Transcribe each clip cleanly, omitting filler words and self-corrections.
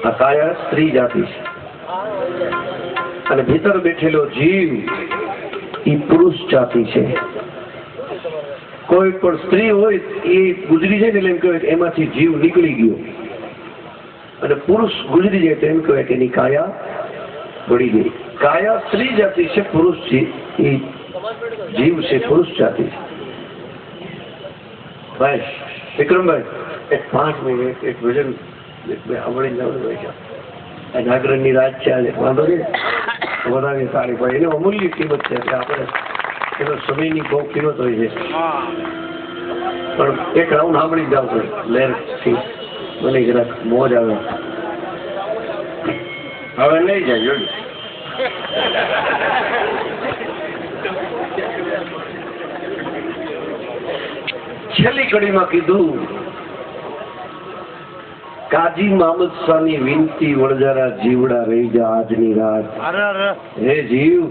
આ કાયા સ્ત્રી જાતિ છે અને ભીતર બેઠેલો જીવ એ પુરુષ જાતિ છે. કોઈ પણ સ્ત્રી હોય એ ગુજરી જાય ને એટલે એમ કહેવાય કે એમાંથી જીવ નીકળી ગયો, અને પુરુષ ગુજરી જાય તો એમ કહેવાય કે એની કાયા પડી ગઈ. કાયા સ્ત્રી જાતિ છે, પુરુષ છે એ જીવ છે, પુરુષ જાતિ છે. ભાઈ વિક્રમભાઈ, એક 5 મિનિટ એક ભજન સાંભળી જવાનું હોય છે. જાગરણ ની રાત છે આજે, વાંધો નહીં, વધારે સારી પડે. એની અમૂલ્ય કિંમત છે, એટલે આપણે એનો સમયની બહુ કિંમત હોય છે. પણ એક રાઉન્ડ સાંભળી જાવ પડે લહેર થી, મને જરાક મોજ આવે. હવે નહીં જાય જોડે. છેલ્લી કડીમાં કીધું, કાજી મામદ શાહની વિનતી વણજારા જીવડા રહી જા આજની રાત. હે જીવ,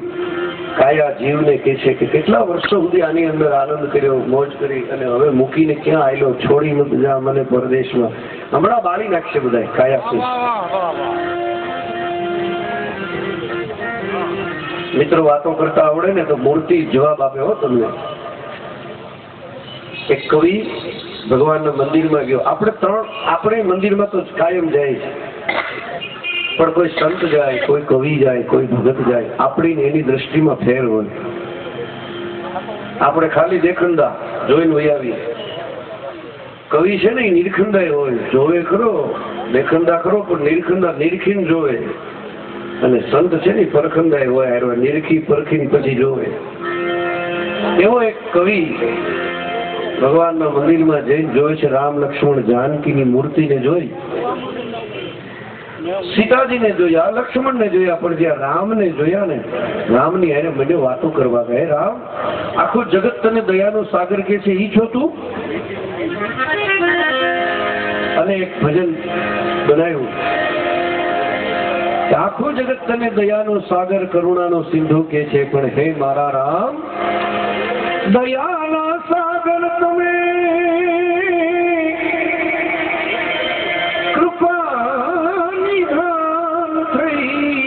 કાયા જીવને કે છે કે કેટલા વર્ષો સુધી આની અંદર આનંદ કર્યો, મોજ કરી, અને હવે મૂકીને ક્યાં આવેલો, છોડી મત જા મને પરદેશમાં. હમણાં બાળી નાખશે બધા કાયા. મિત્રો વાતો કરતા આવડે ને તો મૂર્તિ જવાબ આપે હો તમને. એક કવિ ભગવાનના મંદિરમાં ગયો. આપણે મંદિરમાં તો કાયમ જાય છે, પણ કોઈ સંત જાય, કોઈ કવિ જાય, કોઈ ભગત જાય, આપણી એની દ્રષ્ટિમાં ફેર હોય. આપણે ખાલી દેખંડા જોઈને વહી આવીએ. કવિ છે ને એ નિરખંડા હોય, જોવે ખરો, દેખંડા ખરો, પણ નિરખંડા નિરખીને જોવે. અને સંત છે ને પરખંડા હોય, નિરખી પરખીને પછી જોવે. એવો એક કવિ ભગવાનના મંદિરમાં જઈને જોયે છે રામ લક્ષ્મણ જાનકીની મૂર્તિને જોઈ, સીતાજીને જોયા, લક્ષ્મણને જોયા, પણ જ્યાં રામને જોયા ને, રામની એને મને વાતો કરવા ગયા. રામ, આખું જગત તને દયાનો સાગર કે છે, ઈ છો તું? અને એક ભજન બનાવ્યું, આખું જગત તને દયાનો સાગર કરુણાનો સિંધુ કે છે, પણ હે મારા રામ, દયાના સાગર તમે, કૃપા નિધાન થઈ,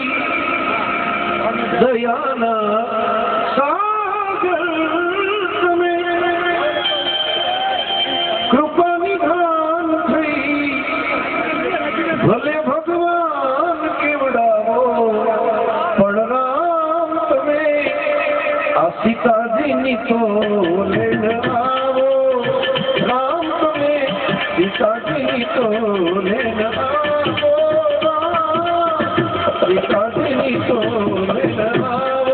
દયાના સાગર તમે, કૃપા નિધાન થઈ, ભલે ભગવાન કેવડાવો, પણ રામ તમે આ સીતાજીની તો લેન આવો, રામ તમે સીતાજીની તો લેન આવો, સીતાજીની તો લેન આવો.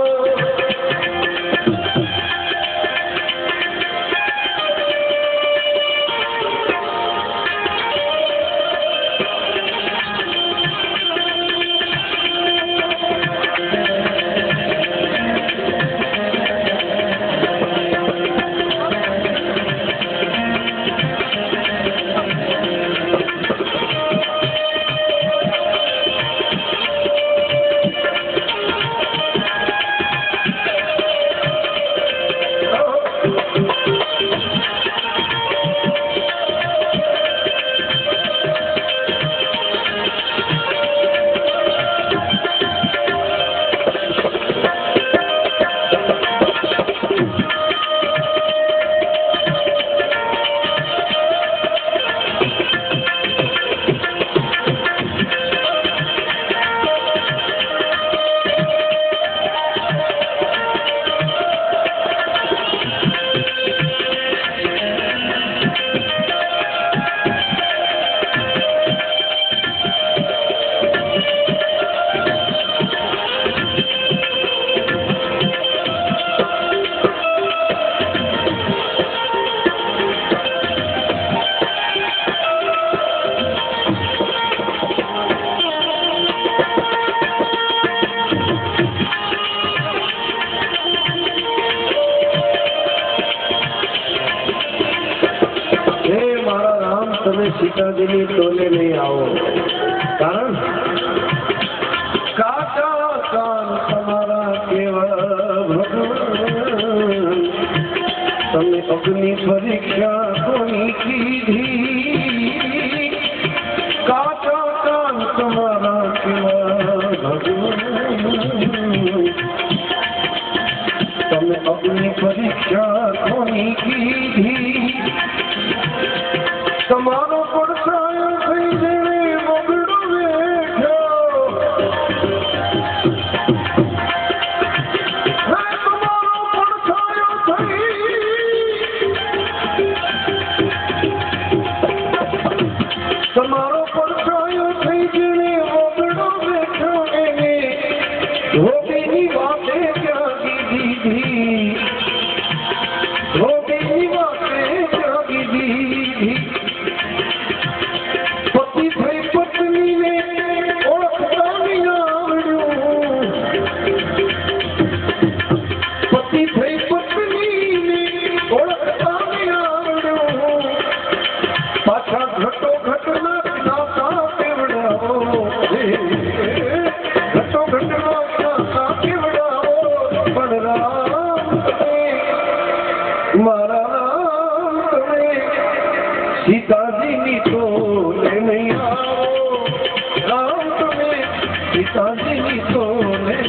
સીતાજીની ટોલે નહીં આવો, કારણ કાચા કાન તમારા કેવા ભગવાન, તમે અગ્નિ પરીક્ષા કોની કીધી, કાચા કાન તમારા सीताजी तो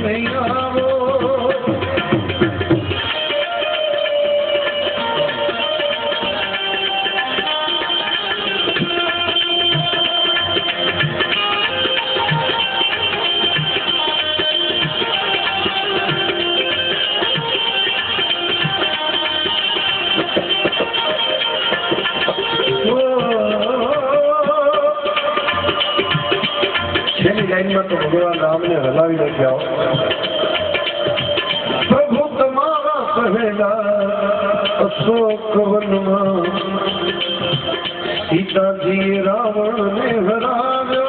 नहीं आवो तो भगवान राम ने हलावी लख्या प्रभु तमारा पहला अशोक वन में सीता जी रावण ने हराव्यो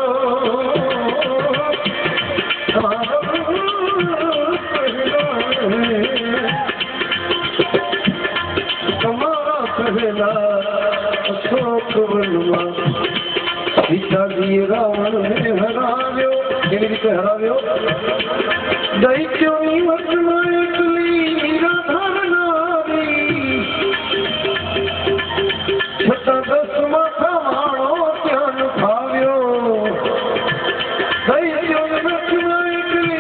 तमारा पहला अशोक वन में सीता जी रावण ने हराव्यो કેવી રીતે હરાવ્યો દૈત્યોની વચમાં એકલી નિરાધાર નારી છતાં 10 માથા માળો ત્યાં ફાવ્યો દૈત્યોની વચમાં એકલી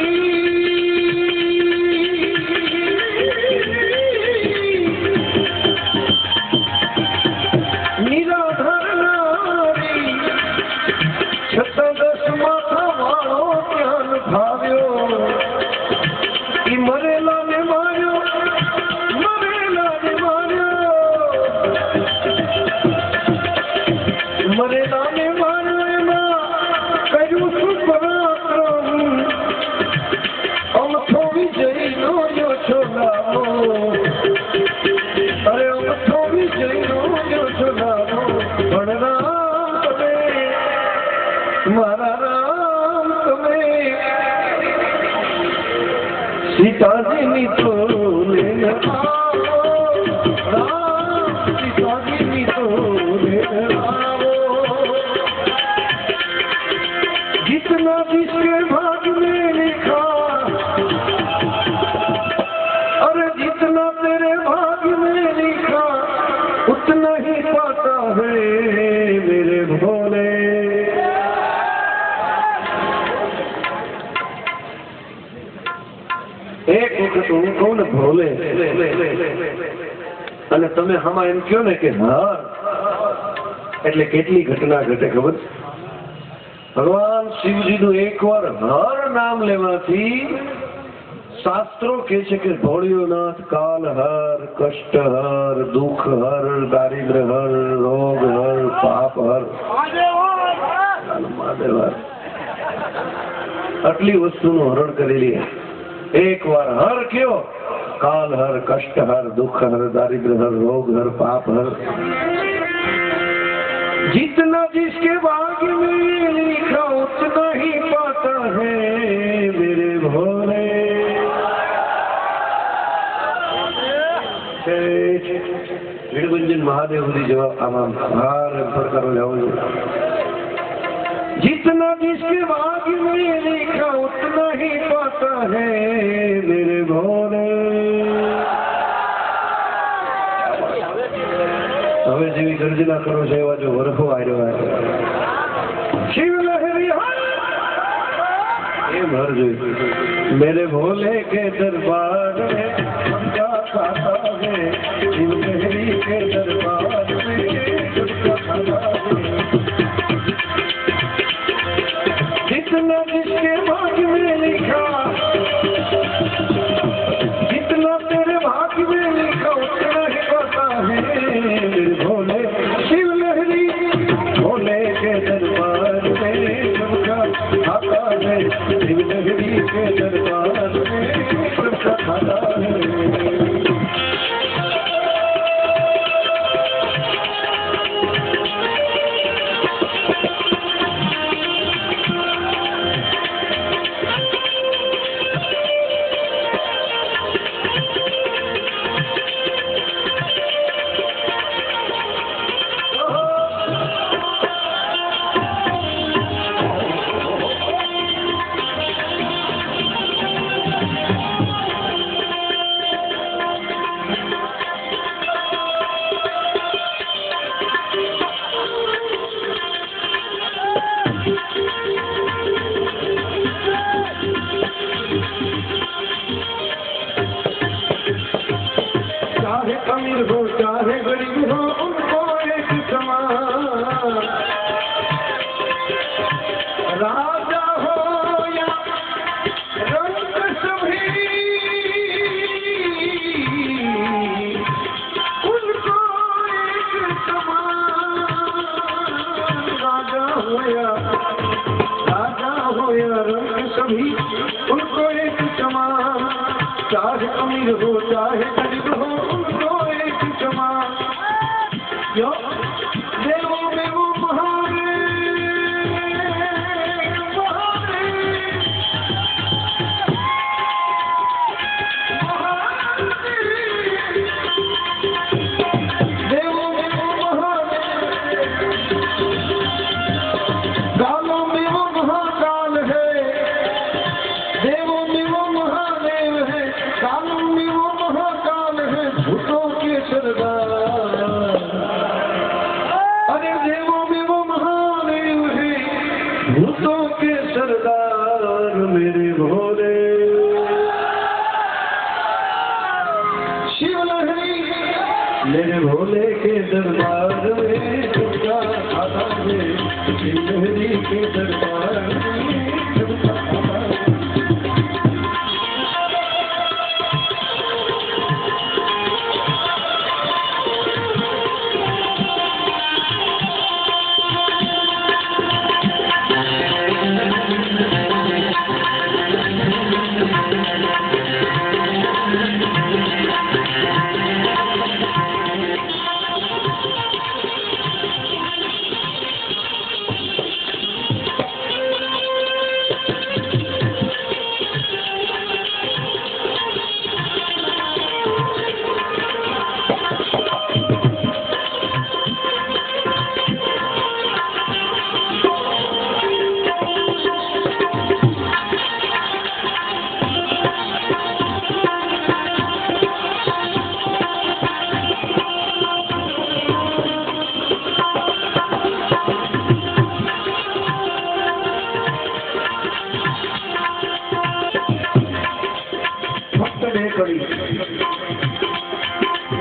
નિરાધાર નારી છતાં 10 માથા ભાવ્યો ઈ મરેલા ને માર્યો મરેલા ને માર્યો મરેલા ને માર્યો એમાં કર્યું શું પરાક્રમ અમથો વિજય નો યો છોલાવો અરે અમથો વિજય નો યો છોલાવો પણ રામ તમે મારા રામ તમે सीताजी नी तो ले आओ राम सीताजी नी तो ले आओ जितना जिसके भाग में लिखा अरे जितना तेरे भाग में लिखा उतना ही पाता है मेरे भोले एक वक्त हूँ कहूँ ने भोले અને તમે હમા એમ કહો ને કે હર એટલે કેટલી ઘટના ઘટે ખબર ભગવાન શિવજીનું એકવાર હર નામ લેવાથી શાસ્ત્રો કહે છે કે ભોળિયોનાથ કાલ હર કષ્ટ હર દુઃખ હર દારિદ્ર હર રોગ હર પાપ હર મહાદેવ હર આટલી વસ્તુનું હરણ કરેલી एक बार हर क्यों काल हर कष्ट हर दुख हर दारिद्र हर रोग हर पाप हर जितना जिसके भाग्य में लिखा उतना ही पाता है मेरे भोले वीरभंजन महादेव जी जवाब आम हार प्रकार जाओ जितना जिसके भाग्य में लिखा उतना ही पाता है मेरे भोले હવે જેવી ગર્જના કરો છો એવા જો વરખો આવ્યો શિવ લહેરી એમ હર જોઈ मेरे भोले के दरबार में क्या खाता है शिव लहरी के दरबार में क्या खाता है जितना जिसके भाग्य में लिखा जितना तेरे भाग्य में लिखा उतना ही पाता है मेरे भोले शिव लहरी भोले के दरबार में सबका खाता है शिव लहरी के दरबार में सबका खाता है अमीर हो चाहे गरीब हो उनको एक समान, राजा हो या रंग सभी उनको एक समान, राजा हो या रंग सभी उनको एक समान, चाहे अमीर हो चाहे गरीब हो उनको एक समान। यो देवों में वो भूतों के सरदार मेरे भोले शिव लहरी, मेरे भोले के दरबार में चुपका खाता है, शिव लहरी के दरबार में चुपका खाता है।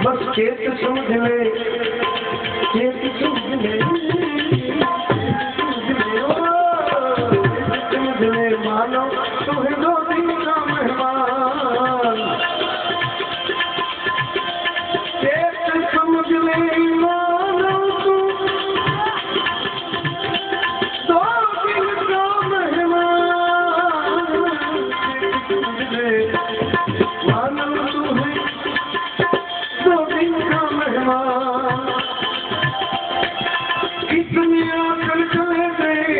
बस चेत समझ ले, चेत समझ ले, समझ ले मानो तुम्हें दो दिन का मेहमान, चेत समझ ले मानो तुम दो दिन का मेहमान, समझ ले मानो तुम्हें दो दिन का मेहमान, कितनी आकर चले गए,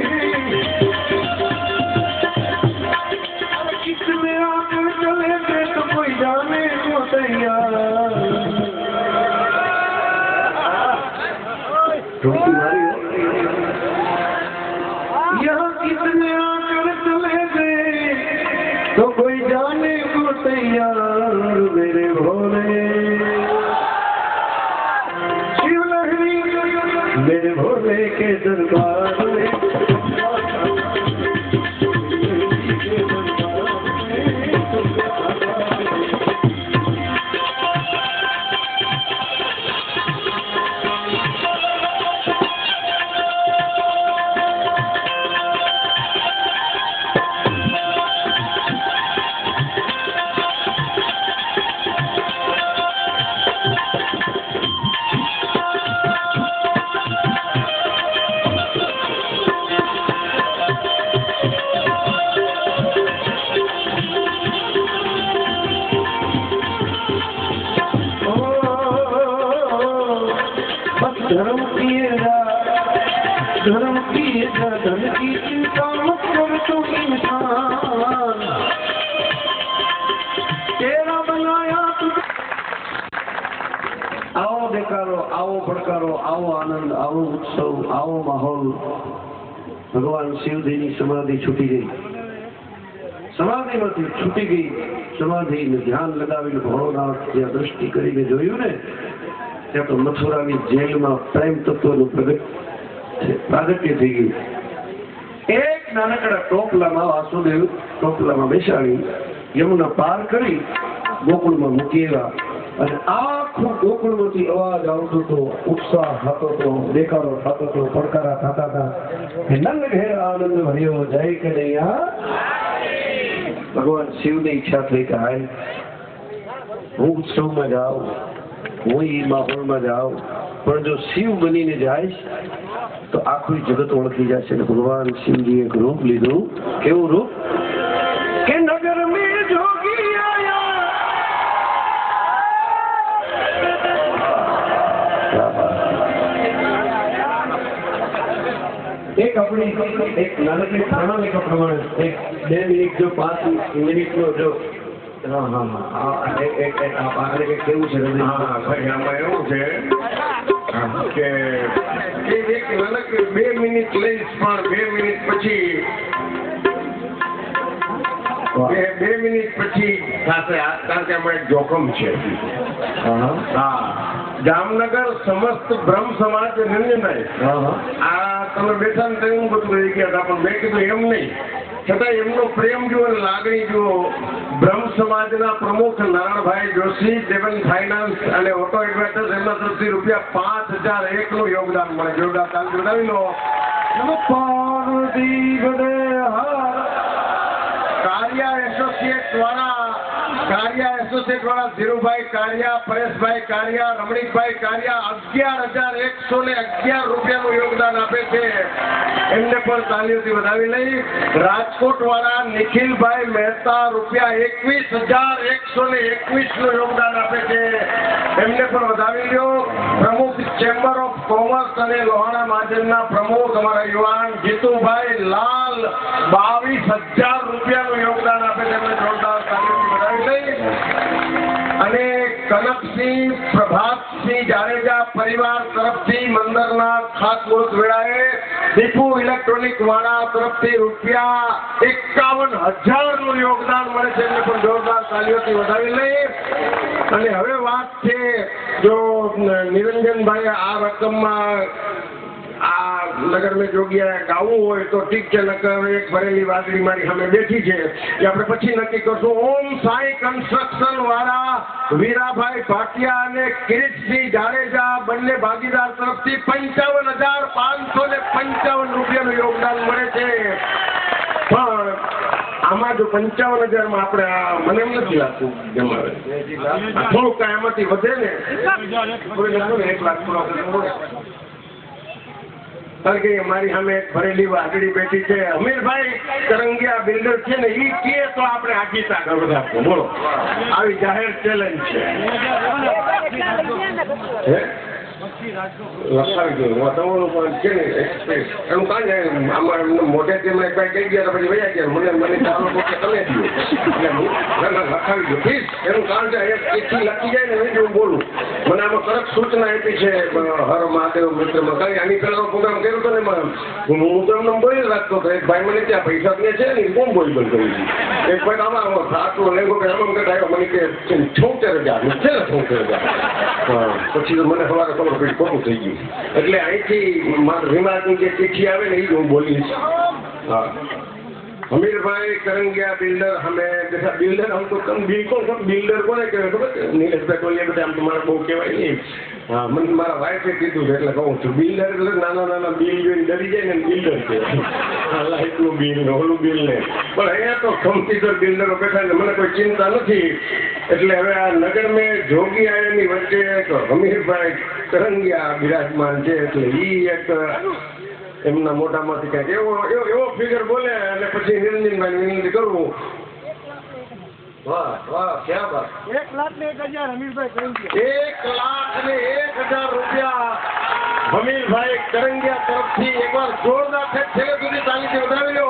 कितने आकर चले गए तो कोई जाने को तैयार, यहाँ कितने आकर चले गए तो कोई जाने को तैयार, मेरे भोले शिव लहरी, मेरे भोले के दरबार में धर्म किएगा, धर्म किएगा, धन की चिंता मत कर तू इंसान, तेरा बनाया तुझे। आओ बेकारो, आओ भड़कारो, आओ आनंद, आओ उत्सव, आओ माहौल। भगवान शिवजी ની સમાધિ છૂટી ગઈ, સમાધિમાંથી છૂટી ગઈ, સમાધિ ધ્યાન લગાવીને ભોળોનાથ જ્યાં દ્રષ્ટિ કરીને જોયું ને, ત્યાં તો મથુરાની જેલમાં પ્રેમ તત્વનું પ્રાગટ્ય થઈ ગયું. એક નાનકડા ટોપલામાં વાસુદેવ ટોપલામાં બેસાડી યમુના પાર કરી ગોકુળમાં મૂકી આવ્યા. અને આખું ગોકુળમાંથી અવાજ આવતો હતો, ઉત્સાહ થતો હતો, દેખાડો થતો હતો, પડકારા થતા હતા કે નંદ ઘેર આનંદ ભર્યો જય કનૈયા. ભગવાન શિવની ઈચ્છા થઈ કે હાય હું ઉત્સવમાં જાઉં, હું એ માહોલમાં જાઉં, પણ જો શિવ બનીને જાય તો આખું જગત ઓળખી જશે. ભગવાન શિવજી એક રૂપ લીધું. કેવું રૂપ કે નગર મેં જોગી એક આપણી એક નાનકડી પ્રણાલિકા પ્રમાણે એક 2 મિનિટ જો 5 મિનિટનો જો કેવું છે આમાં એવું છે કે એક નાનકડી 2 મિનિટ લઈશ, પણ 2 મિનિટ પછી 2 મિનિટ પછી થશે. કારણ કે આમાં એક જોખમ છે. હા, જામનગર સમસ્ત બ્રહ્મ સમાજ નિરંજનભાઈ, આ તમે બેઠા ને તેવું બધું રહી ગયા હતા, પણ મેં કીધું એમ નહીં, છતાં એમનો પ્રેમ જુઓ, લાગણી જુઓ. બ્રહ્મ સમાજના પ્રમુખ નારાયણભાઈ જોશી, દેવન ફાઇનાન્સ અને ઓટો એડવાઇઝર્સ, એમના તરફથી ₹5001 નું યોગદાન મળે. યોગદાન તાલીમ બનાવી લો. કારિયા એસોસિએટ વાળા ધીરુભાઈ કારિયા, પરેશભાઈ કારિયા, રમણીકભાઈ કારિયા ₹11,111 નું યોગદાન આપે છે. એમને પણ તાલીઓથી વધાવી લઈ. રાજકોટ વાળા નિખિલભાઈ મહેતા ₹21,121 નું યોગદાન આપે છે. એમને પણ વધાવી લ્યો. પ્રમુખ ચેમ્બર ઓફ કોમર્સ અને લોહાણા મહાજનના પ્રમુખ અમારા યુવાન જીતુભાઈ લાલ ₹22,000 નું યોગદાન આપે છે. એમને જોરદાર તાલીઓથી વધાવી લઈ. અને કનકસિંહ પ્રભાતસિંહ જાડેજા પરિવાર તરફથી મંદરના ખાતમુહૂર્ત વેળાએ દીપુ ઇલેક્ટ્રોનિક વાળા તરફથી ₹51,000 નું યોગદાન મળે છે. એમને પણ જોરદાર તાલીઓથી વધાવી લઈ. અને હવે વાત છે, જો નિરંજનભાઈ આ રકમમાં આ નગર મેં જોગિયા ગાવું હોય તો ઠીક છે, નકર એક ભરેલી વાદળી મારી સામે બેઠી છે, એ આપણે પછી નક્કી કરશું. ઓમ સાઈ કન્સ્ટ્રક્શન વાળા વીરાભાઈ ભાટિયા અને કિરીટસિંહ જાડેજા બંને ભાગીદાર તરફથી ₹55,555 નું યોગદાન મળે છે. પણ આમાં જો 55,000 માં આપણે મને એમ નથી લાગતું જમાવે, થોડુંક કાંઈ એમાંથી વધે ને, 1 લાખ કારણ કે મારી સામે એક ભરેલી વાદળી બેઠી છે. અમીરભાઈ કરંગિયા બિલ્ડર છે ને, ઈ કે તો આપણે આગીતા કરવા આપો. બોલો, આવી જાહેર ચેલેન્જ છે. લખાવી દો તમારું પણ છે ને એક્સપ્રેસ એનું કાંઈ જાય. આમાં મોઢે તેમને કઈ કહી ગયા પછી વયા ગયા. મને ચાલો પોતે તમે દો એટલે લખાવી દો પ્લીઝ. એનું કારણ છે એક ચિઠ્ઠી લખી જાય ને એ જ હું બોલું. મને આમાં કડક સૂચના આપી છે હર મહાદેવ મિત્રમાં. કારણ કે આની પહેલાનો પ્રોગ્રામ કર્યો હતો ને એમાં હું તો એમને બોલી રાખતો હતો. એક ભાઈ મને ત્યાં પૈસા ને છે ને કોણ બોલી બંધ કરી દીધી. એક ભાઈ આમાં આટલો લેંગો કે આમાં આવ્યો મને કે 76,000 છે ને 76,000. પછી તો મને સવારે ખબર પડી ખોટું થઈ ગયું. એટલે અહીંથી રીમાની જે ચિઠ્ઠી આવે ને એ જ હું બોલીશ. હા, અમીરભાઈ કરંગિયા બિલ્ડર હमें जैसा बिल्डर हमको कम बिल्कुल सब बिल्डर કોને કહેવાય ખબર છે? નીલેશ પેટ્રોલિયમ બધા આમ તમારે બહુ કહેવાય નહીં. હા, મને મારા વાઈફે કીધું છે એટલે કહું છું. બિલ્ડર એટલે નાના બિલ જોઈને ડરી જાય ને બિલ્ડર છે. હા, લાઇટનું બિલ ને ઓલું બિલ ને. પણ અહીંયા તો કમ્પ્યુટર બિલ્ડરો બેઠા ને મને કોઈ ચિંતા નથી. એટલે હવે આ નગર મેં જોગી આયાની વચ્ચે એક અમીરભાઈ કરંગિયા બિરાજમાન છે. એટલે ઈ એક એમના મોઢામાંથી કંઈક એવો ફિગર બોલે અને પછી નિરંજનભાઈ વિનંતી કરવું. વાહ વાહ, ક્યાં વાત. 1,01,000 અમીરભાઈ કરંગિયા. ₹1,01,000 અમીરભાઈ કરંગિયા તરફથી એકવાર જોરદાર છેલ્લે સુધી તાલીથી વધાવી લો.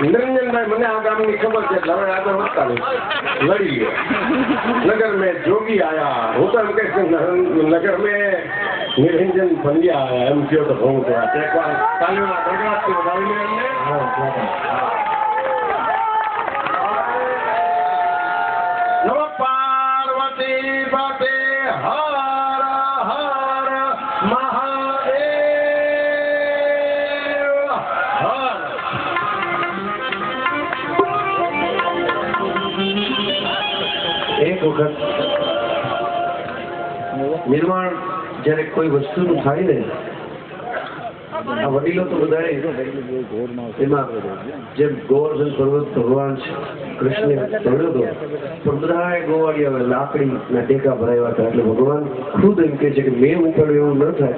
નિરંજનભાઈ મને આ ગામની ખબર છે એટલે હવે આગળ વધતા લડી લે. નગર મેં જોગી આયા. હું તો એમ કહીશ નગર મેં નિરંજન પંડ્યા આયા એમ કહ્યો તો હું તો એકવાર તાલીઓના ગણગણાટથી વધાવી લે એમને. નમઃ પાર્વતી પતે હર હર મહાદેવ હર. વખત નિર્માણ જ્યારે કોઈ વસ્તુનું થાય ને, આ વડીલો તો બધા એમાં જેમ ગોવર્ધન પર્વત ભગવાન કૃષ્ણે ચડ્યો હતો, પણ બધા ગોવાળિયા લાકડી ના ટેકા ભરાયા હતા. એટલે ભગવાન ખુદ એમ કે છે કે મેં ઉપાડ્યું એવું ન થાય.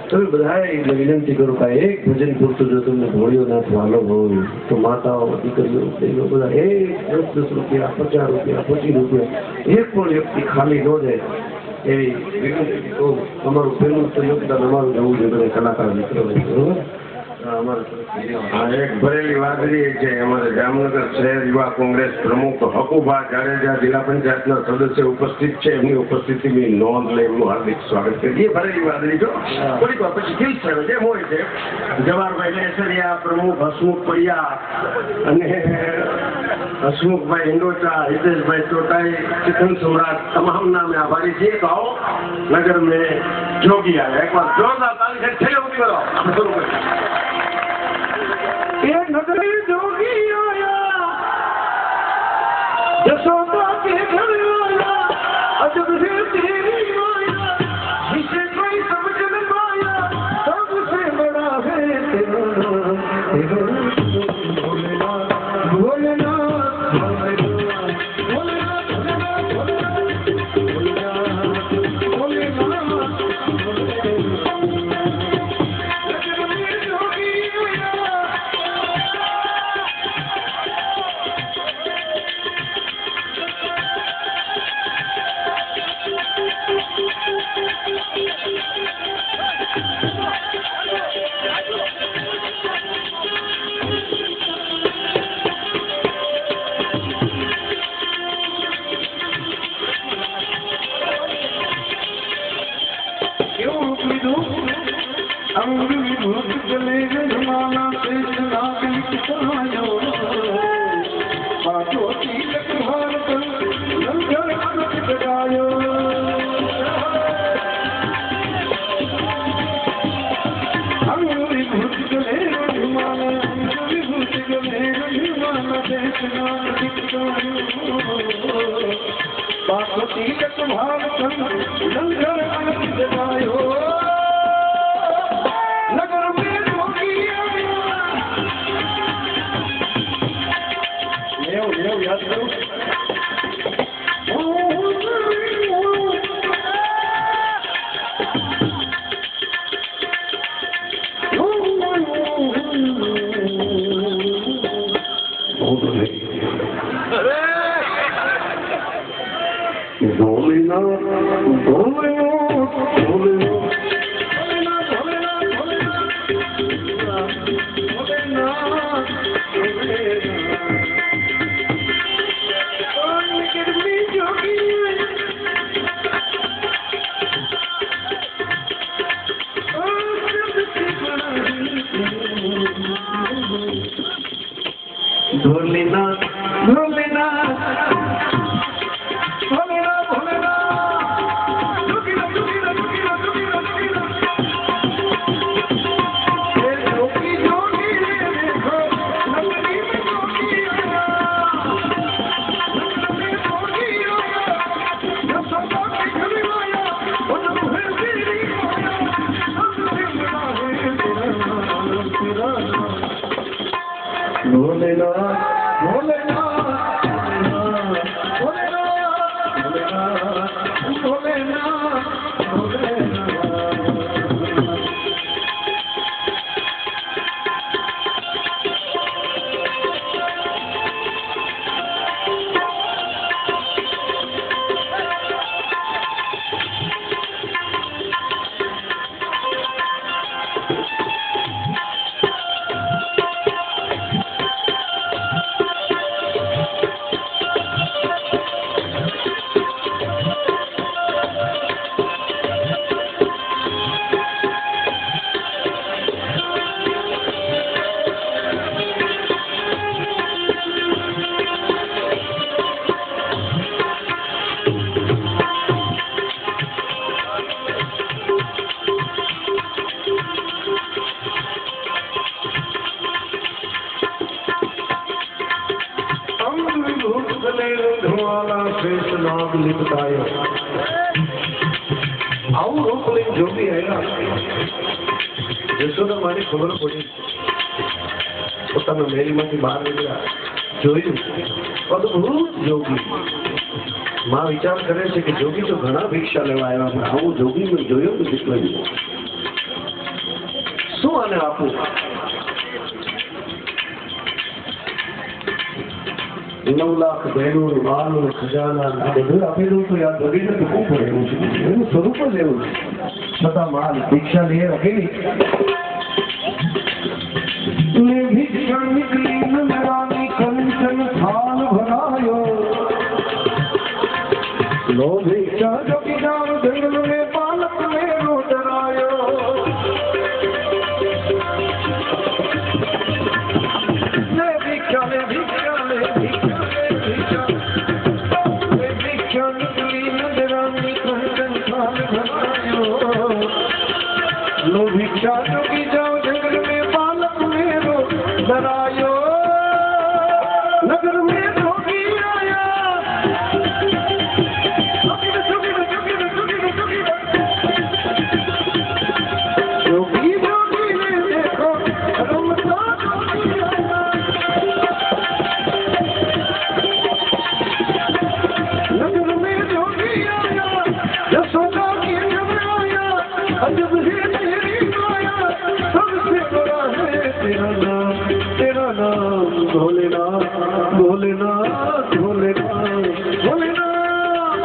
તમે બધા એટલે વિનંતી કરું કે એક ભજન પૂરતું જો તમને ઘોડીઓ ના વાલો હોય તો માતાઓ દીકરીઓ બહેનો બધા એક 10 રૂપિયા 50 રૂપિયા 25 રૂપિયા એક પણ વ્યક્તિ ખાલી ન જાય એવી વિનંતી. તો અમારું પહેલું તો યોગદાન અમારું જવું જોઈએ બધા કલાકાર મિત્રો બરોબર. એક ભરેલી વાદળી છે અમારે જામનગર શહેર યુવા કોંગ્રેસ પ્રમુખ હકુભા જાડેજા જિલ્લા પંચાયતના સદસ્ય ઉપસ્થિત છે. એમની ઉપસ્થિતિની નોંધ લઈ એમનું હાર્દિક સ્વાગત કરીએ. ભરેલી વાદળી જો થોડીક વાર પછી ખીલ થયો જેમ હોય છે. જવાહરભાઈ લેસરિયા પ્રમુખ, હસમુખ પડિયા અને હસમુખભાઈ હિંડોચા, હિતેશભાઈ ચોટાઈ, ચિકન સમ્રાટ તમામના અમે આભારી છીએ. તો આવો નગર મેં જોગી આવ્યા. એકવાર જોરદાર તાલી છે છેલ્લે ઉભી કરો. આપણે શરૂ કરીએ. ये नगरी जोगी आया यशोदा के घर आया अजब है तेरी माया जिसे कोई समझ न पाया सबसे बड़ा है तेरा भोलेनाथ भोलेनाथ શ્રેષ્ઠ નામ લીધતાયો આવું રૂપ લઈને જોગી આવ્યા જશોદા મારી ખબર પડી પોતાના મહેલમાંથી બહાર નીકળ્યા જોયું અદભુત જોગી માં વિચાર કરે છે કે જોગી તો ઘણા ભિક્ષા લેવા આવ્યા પણ આવું જોગી મેં જોયો કે દીકરી શું આને આપું 9 લાખ બેનું માલ ખજાના બધું આપી દઉં તો યાદ વગેરે તો ખૂબ પડે એવું છે એનું સ્વરૂપ જ એવું છે છતાં માલ ભિક્ષા લઈએ રાખેલી ભિક્ષા નીકળી નજરાની કંચન થાલ ભરાયો લો ભિક્ષા જોગી જાવ જંગલ में बालक मेरो डरायो ले भिक्षा ले भिक्षा ले भिक्षा ले भिक्षा निकली नजरानी कंचन थाल भरायो लो भिक्षा जोगी जाओ जंगल में बालक मेरो डरायो नगर में जोगी आया जोगी जोगी ने देखो रमता जोगी आया नगर में जोगी आया यशोदा की जब आया अजब है तेरी माया सबसे बड़ा है तेरा नाम भोलेनाथ भोलेनाथ भोलेनाथ भोलेनाथ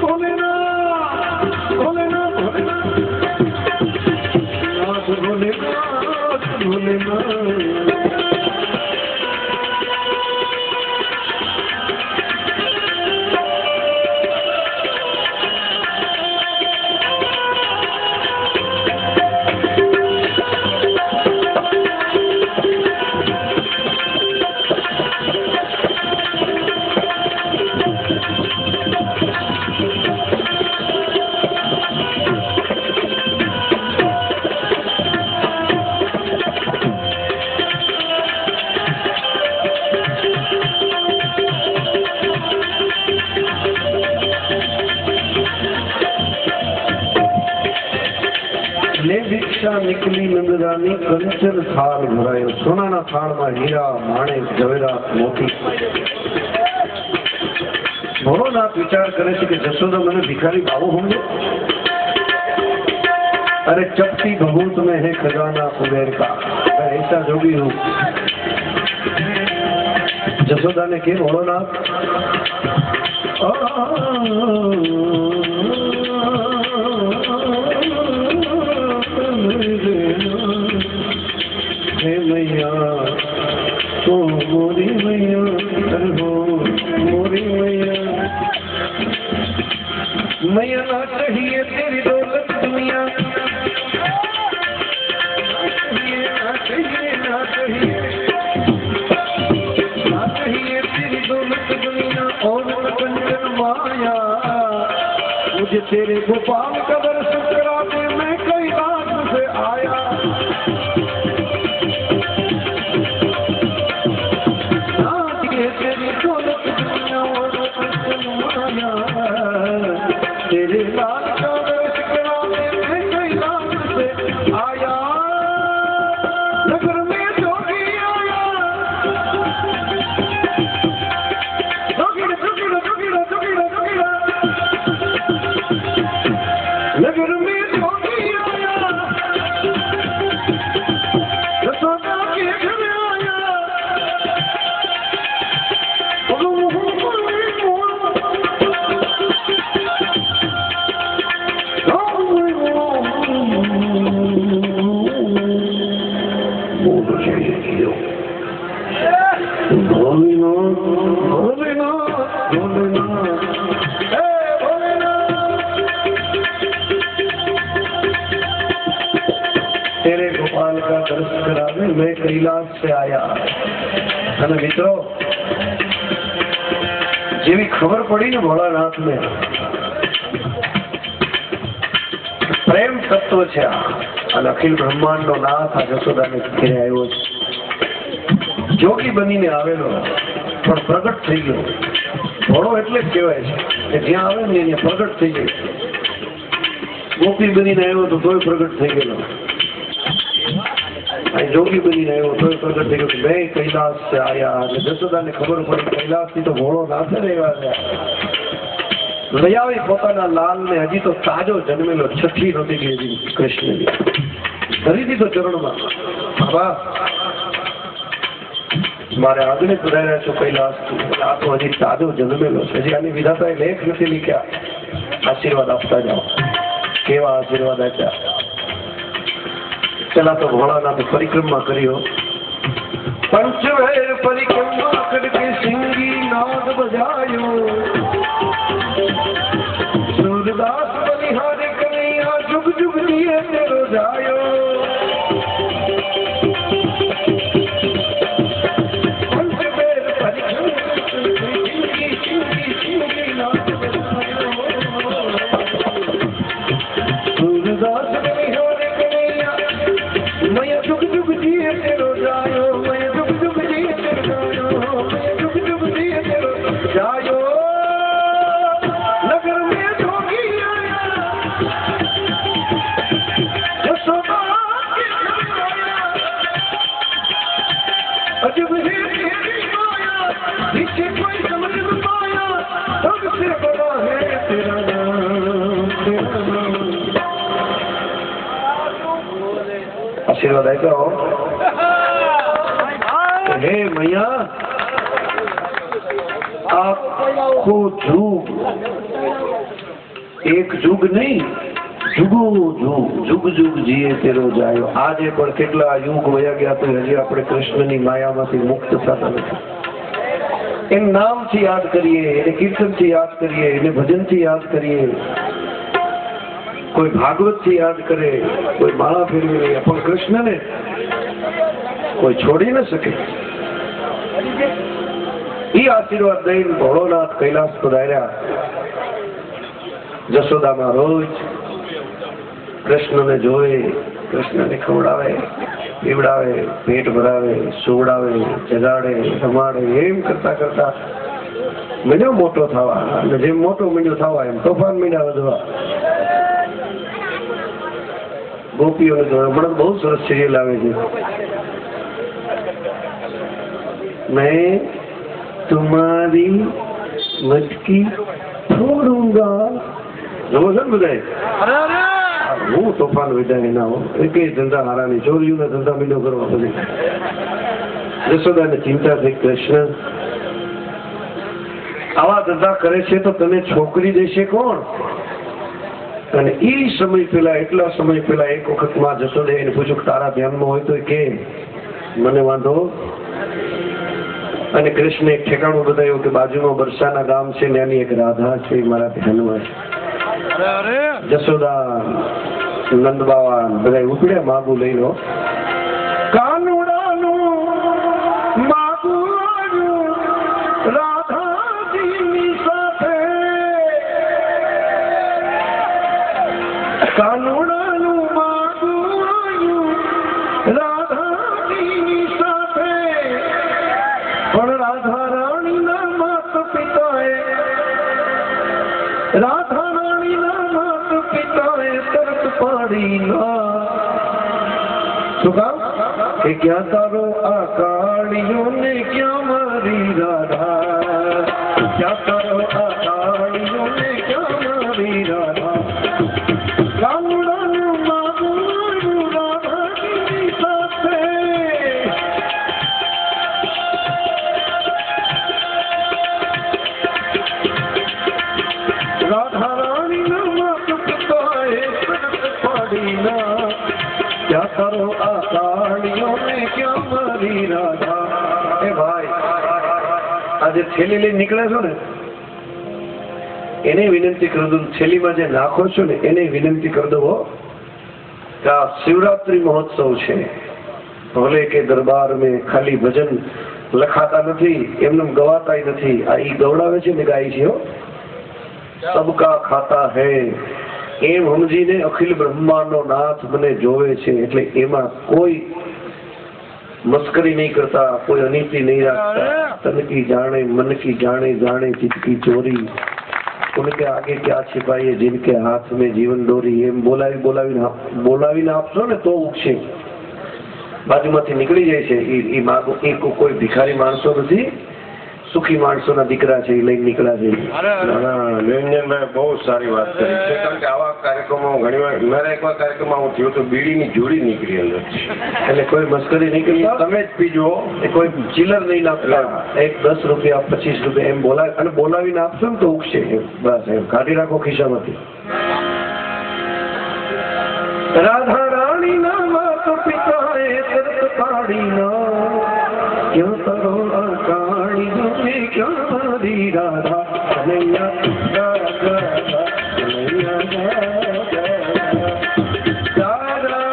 भोलेनाथ भोलेनाथ भोलेनाथ भोलेनाथ निकली नंदरानी कंचन थाल भरायो सोनाना थाल में हीरा माणिक जवेरात मोती भोलानाथ विचार करे कि जसोदा मैंने भिखारी बाबू होंगे अरे चपटी भभूत में है खजाना कुबेर का मैं ऐसा जोगी हूँ जसोदा ने के भोलानाथ हे मैया तो मोरी मैया हो मोरी मैया मैया ना चाहिए तेरी दौलत दुनिया ना चाहिए ना चाहिए ना चाहिए तेरी दौलत दुनिया और कंचन माया मुझे तेरे गोपाल का दर्शन करा दे मैं कैलाश से आया तेरी दौलत दुनिया और कंचन माया तेरे लाल का दर्शन करा दे मैं कैलाश से आया नगर में जोगी आया जोगीड़ा जोगीड़ा जोगीड़ा जोगीड़ा जोगीड़ा नगर में जोगी आया जसोदा के घर आया भोलेनाथ भोलेनाथ भोलेनाथ हे भोलेनाथ तेरे गोपाल का दर्शन कराने मैं कैलाश से आया અને મિત્રો જેવી ખબર પડી ને ભોળાનાથ ને પ્રેમ તત્વ છે અને અખિલ બ્રહ્માંડ નો નાથ આ જશોદાને ઘેરે આવ્યો છે જોગી બનીને આવેલો પણ પ્રગટ થઈ ગયો ભોળો એટલે જ કહેવાય છે કે જ્યાં આવે ને અહીંયા પ્રગટ થઈ જાય. ગોપી બનીને આવ્યો તો તોય પ્રગટ થઈ ગયેલો, જોગી બનીને આવ્યો તોય પ્રગટ થઈ ગયો. બે કૈલાસ છે આયા અને જશોદાને ખબર પડી કૈલાસ થી તો ભોળો નાથે રહેવા લઈ આવી પોતાના લાલ ને. હજી તો તાજો જન્મેલો, છઠ્ઠી નહોતી ગઈ હજી કૃષ્ણની, ધરી દીધો ચરણમાં. બાબા મારે આગળ પધાર્યા છો કૈલાસ, આ તો હજી તાજો જન્મેલો છે, હજી આની વિધાતાએ લેખ નથી લીખ્યા, આશીર્વાદ આપતા જાઓ. કેવા આશીર્વાદ આપ્યા. પેલા તો ભોળાનાથ પરિક્રમા કર્યો, પંચવેર પરિક્રમા કરકે સિંગી નાદ બજાયો, सूरदास बलिहारे कन्हैया जुग जुग जिए तेरो जायो, पंचवेर परिक्रमा सिंगी नाद बजायो, सूरदास बलिहारे कन्हैया मैं जुग जुग जिए तेरो जायो, मैं जुग जुग जिए तेरो जायो, मैं जुग जुग जिए तेरो जायो. आशीर्वाद आप्या. हे मैया आखो जुग, एक जुग नहीं जुगो जुग, जुग जुग જીએ તેરો જાયો. આજે પણ કેટલા યુગ વયા ગયા તો હજી આપણે કૃષ્ણની માયામાંથી મુક્ત થતા નથી. એને નામથી યાદ કરીએ, એને કીર્તનથી યાદ કરીએ, એને ભજનથી યાદ કરીએ, કોઈ ભાગવતથી યાદ કરે, કોઈ માળા ફેરવી લે, પણ કૃષ્ણને કોઈ છોડી ન શકે. એ આશીર્વાદ દઈને ભોળોનાથ કૈલાસ પધાર્યા. જશોદામાં રોજ કૃષ્ણને જોવે, કૃષ્ણને ખવડાવે, પીવડાવે, પેટ ભરાવે, સુવડાવે, જગાડે, રમાડે. એમ કરતા કરતા મીંડો મોટો થવા, અને જેમ મોટો મીંડો થવા એમ તોફાન મીંડા વધવા. ગોપીઓને જોડે હમણાં બહુ સરસ સિરિયલ આવે છે, મેં તુમારી મટકી છોડુંગા. જોવો છો ને બધા? હું તોફાન વિધાય ના હો, એક ધંધા હારાની, ચોરીઓના ધંધા મીંડો કરવા બધી. જશોદાને ચિંતા થઈ, કૃષ્ણ આવા ધંધા કરે છે તો તને છોકરી દેશે કોણ? અને એ સમય પેલા, એટલા સમય પેલા એક વખત માં જશોદે એને પૂછ્યું તારા ધ્યાનમાં હોય તો કે મને વાંધો. અને કૃષ્ણ એક ઠેકાણું બતાવ્યું કે બાજુમાં બરસાના ગામ છે, ત્યાંની એક રાધા છે, મારા ધ્યાનમાં છે. જશોદા, નંદ બાવા બધા ઉપડ્યા, માગું લઈ લો. કાનુડાનું માગું રાધાજીની સાથે, કાનુડાનું માગું રાધાજીની સાથે, પણ રાધા રાણીના માતા પિતાએ, રાધા રાણીના માતા પિતાએ તરત પાડી ના. શું કામ? કે ક્યાં તારો આ કાળીઓને, ક્યાં મારી રાધા, ક્યાં તારો આ કાળીઓને, ક્યાં મારી રાધા. કાનુડાનું માગું રાધાજીની સાથે, રાધા રાણીના માતા પિતાએ તરત પાડી ના. ક્યાં તારો આ કાળીઓને, ક્યાં મારી રાધા. એ ભાઈ આજે થેલી લઈને નીકળે છો ને એને વિનંતી કરી દઉં, થેલીમાં જે નાખો છો ને એને વિનંતી કરી દો કે આ શિવરાત્રી મહોત્સવ છે, ભલે કે દરબાર મેં ખાલી ભજન લખાતા નથી, એમને ગવાતા નથી, આ ઈ ગવડાવે છે ને ગાય છે. સબકા ખાતા હૈ એમ સમજીને અખિલ બ્રહ્માંડનો નાથ મને જોવે છે, એટલે એમાં કોઈ मस्करी नहीं करता, कोई अनिति नहीं रखता, तन की जाने मन की जाने, जाने चित की चोरी, उनके आगे क्या छिपाई है जिनके हाथ में जीवन डोरी, एम बोलावीने आपशो ने तो उगशे, बाजूमांथी નીકળી જાય છે ઈ માગો એ કોઈ ભિખારી માણસો નથી, સુખી માણસોના દીકરા છે એ લઈને નીકળ્યા છે. નિરંજનભાઈ બહુ સારી વાત કરી છે, કારણ કે આવા કાર્યક્રમો ઘણી વાર મારા એકવાર કાર્યક્રમમાં હું થયો તો બીડીની જોડી નીકળી અંદર, એટલે કોઈ મસ્કરી નહીં કરતા, તમે જ પીજો, એ કોઈ ચિલર નહીં નાખતા, એક 10 રૂપિયા 25 રૂપિયા એમ બોલાવે અને બોલાવીને આપશો ને તો ઉગશે, બસ એમ કાઢી રાખો ખિસ્સામાંથી. રાધા રાણી ના માતા પિતાએ તરત કાઢી ના, ક્યાં તરો કાળી જમે ક્યાં મારી રાધા, કનૈયા રાધા કનૈયા રાધા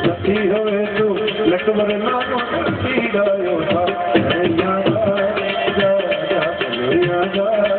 નથી હવે તું લટમર નાનો નથી ગયો થા, કનૈયા રાધા કનૈયા રાધા.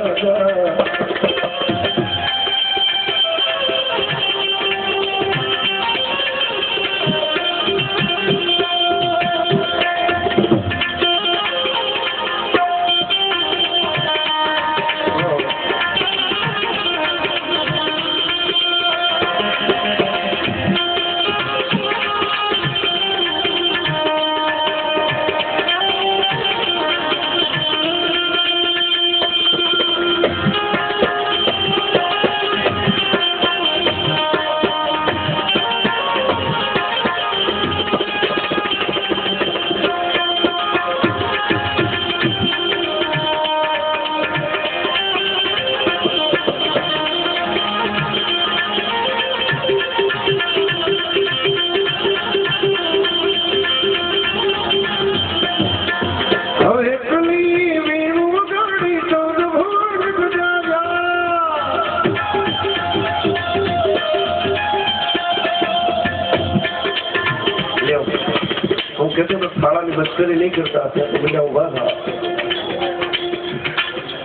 મસ્કરી નહીં કરતા, ત્યાં તો બધા ઉભા થા,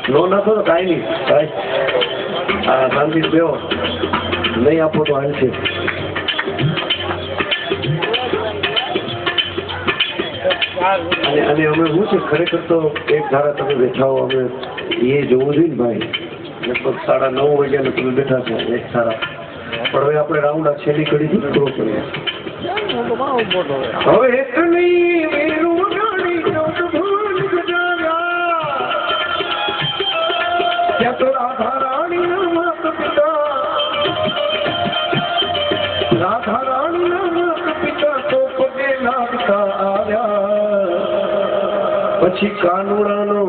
નો નાખો તો કાંઈ નહીં, કાંઈ હા શાંતિ બેહો, નહીં આપો તો હાલ છે. અને અમે શું છે ખરેખર તો એક ધારા તમે બેઠા હો, અમે એ જોવું જોઈએ ને ભાઈ, લગભગ 9:30 વાગ્યા તમે બેઠા છો એક ધારા, પણ હવે આપણે રાઉન્ડ આ છેલ્લી કડીથી પૂરો કરીએ. હવે એકની વેરું ગાડી ચૌદ ભૂલ ગુજાર્યા, ત્યાં તો રાધા રાણીના માતા પિતા, રાધા રાણીના માતા પિતા તો પગે લાગતા આવ્યા, પછી કાનુડાનો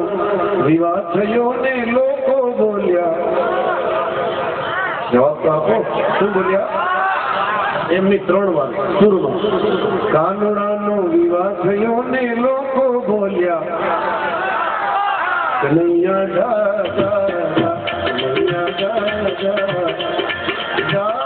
વિવાદ થયો ને લોકો બોલ્યા, જવાબ તો આપો, શું બોલ્યા? એમની 3 વાર સુરમાં, કાનુડાનો વિવાહ થયો ને લોકો બોલ્યા, કનૈયા દાદા કનૈયા દાદા દાદા.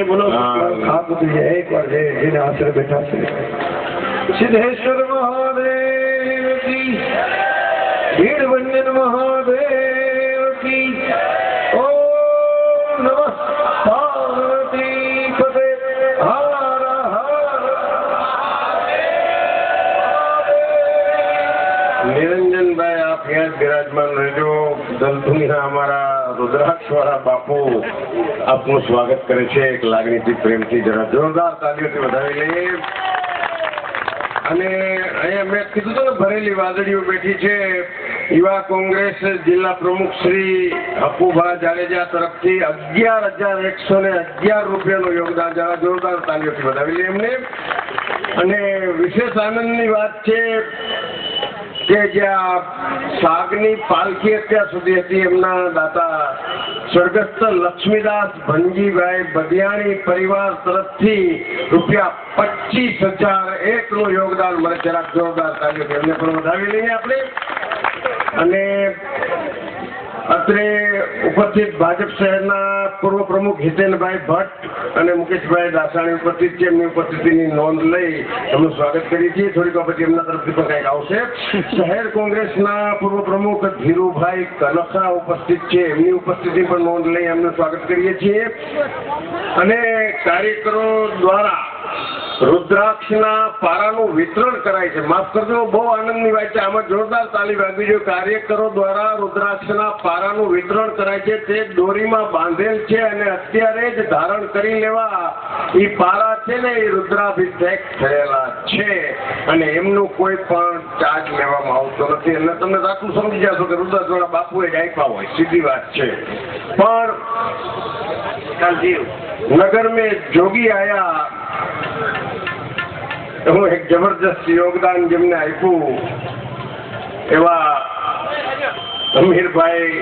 બોલો ખાપ ઉતરી જાય એકવાર જેને આશરે બેઠા છે સિદ્ધેશ્વર મહાદેવ કી ભીડભંજન મહાદેવ કી ઓમ નમઃ પાર્વતી પતે હર હર નિરંજનભાઈ આપ અહીંયા જ બિરાજમાન રહેજો. દલધુનીના અમારા રુદ્રાક્ષ વાળા બાપુ આપનું સ્વાગત કરે છે એક લાગણીથી પ્રેમથી. જરા જોરદાર તાલીઓથી વધાવી લઈએ. અને અહીંયા મેં કીધું હતું ને ભરેલી વાદળીઓ બેઠી છે. યુવા કોંગ્રેસ જિલ્લા પ્રમુખ શ્રી હકુભા જાડેજા તરફથી 11,111 રૂપિયાનું યોગદાન. જરા જોરદાર તાલીઓથી વધાવી લઈએ એમને. અને વિશેષ આનંદની વાત છે કે જ્યાં સાગની પાલખી અત્યાર સુધી હતી એમના દાતા સ્વર્ગસ્થ લક્ષ્મીદાસ ભંજીભાઈ બધિયાણી પરિવાર તરફથી ₹25,001 નું યોગદાન મળે. જરાક જોરદાર તાલીઓ એમને પણ વધાવી લઈએ આપણે. અને અત્રે ઉપસ્થિત ભાજપ શહેરના પૂર્વ પ્રમુખ હિતેનભાઈ ભટ્ટ અને મુકેશભાઈ દાસાણી ઉપસ્થિત છે. એમની ઉપસ્થિતિની નોંધ લઈ એમનું સ્વાગત કરીએ છીએ. થોડીક વખત એમના તરફથી પણ કંઈક આવશે. શહેર કોંગ્રેસના પૂર્વ પ્રમુખ ધીરુભાઈ કનખા ઉપસ્થિત છે. એમની ઉપસ્થિતિ પણ નોંધ લઈ એમનું સ્વાગત કરીએ છીએ. અને કાર્યકરો દ્વારા રુદ્રાક્ષના પારાનું વિતરણ કરાય છે. માફ કરજો, બહુ આનંદની વાત છે. આમાં જોરદાર તાલી વાગવી જોઈએ. કાર્યકરો દ્વારા રુદ્રાક્ષના પારાનું વિતરણ કરાય છે. તે દોરીમાં બાંધેલ છે અને અત્યારે જ ધારણ કરી લેવા એ પારા છે ને એ રુદ્રાભિષેક થયેલા છે અને એમનું કોઈ પણ ચાર્જ લેવામાં આવતો નથી. અને તમે આટલું સમજી જશો કે રુદ્રાક્ષવાળા બાપુએ જ આપ્યા હોય. સીધી વાત છે. પણ નગર મેં જોગી આયા હું એક જબરદસ્ત યોગદાન જેમને આપ્યું એવા અમીરભાઈ,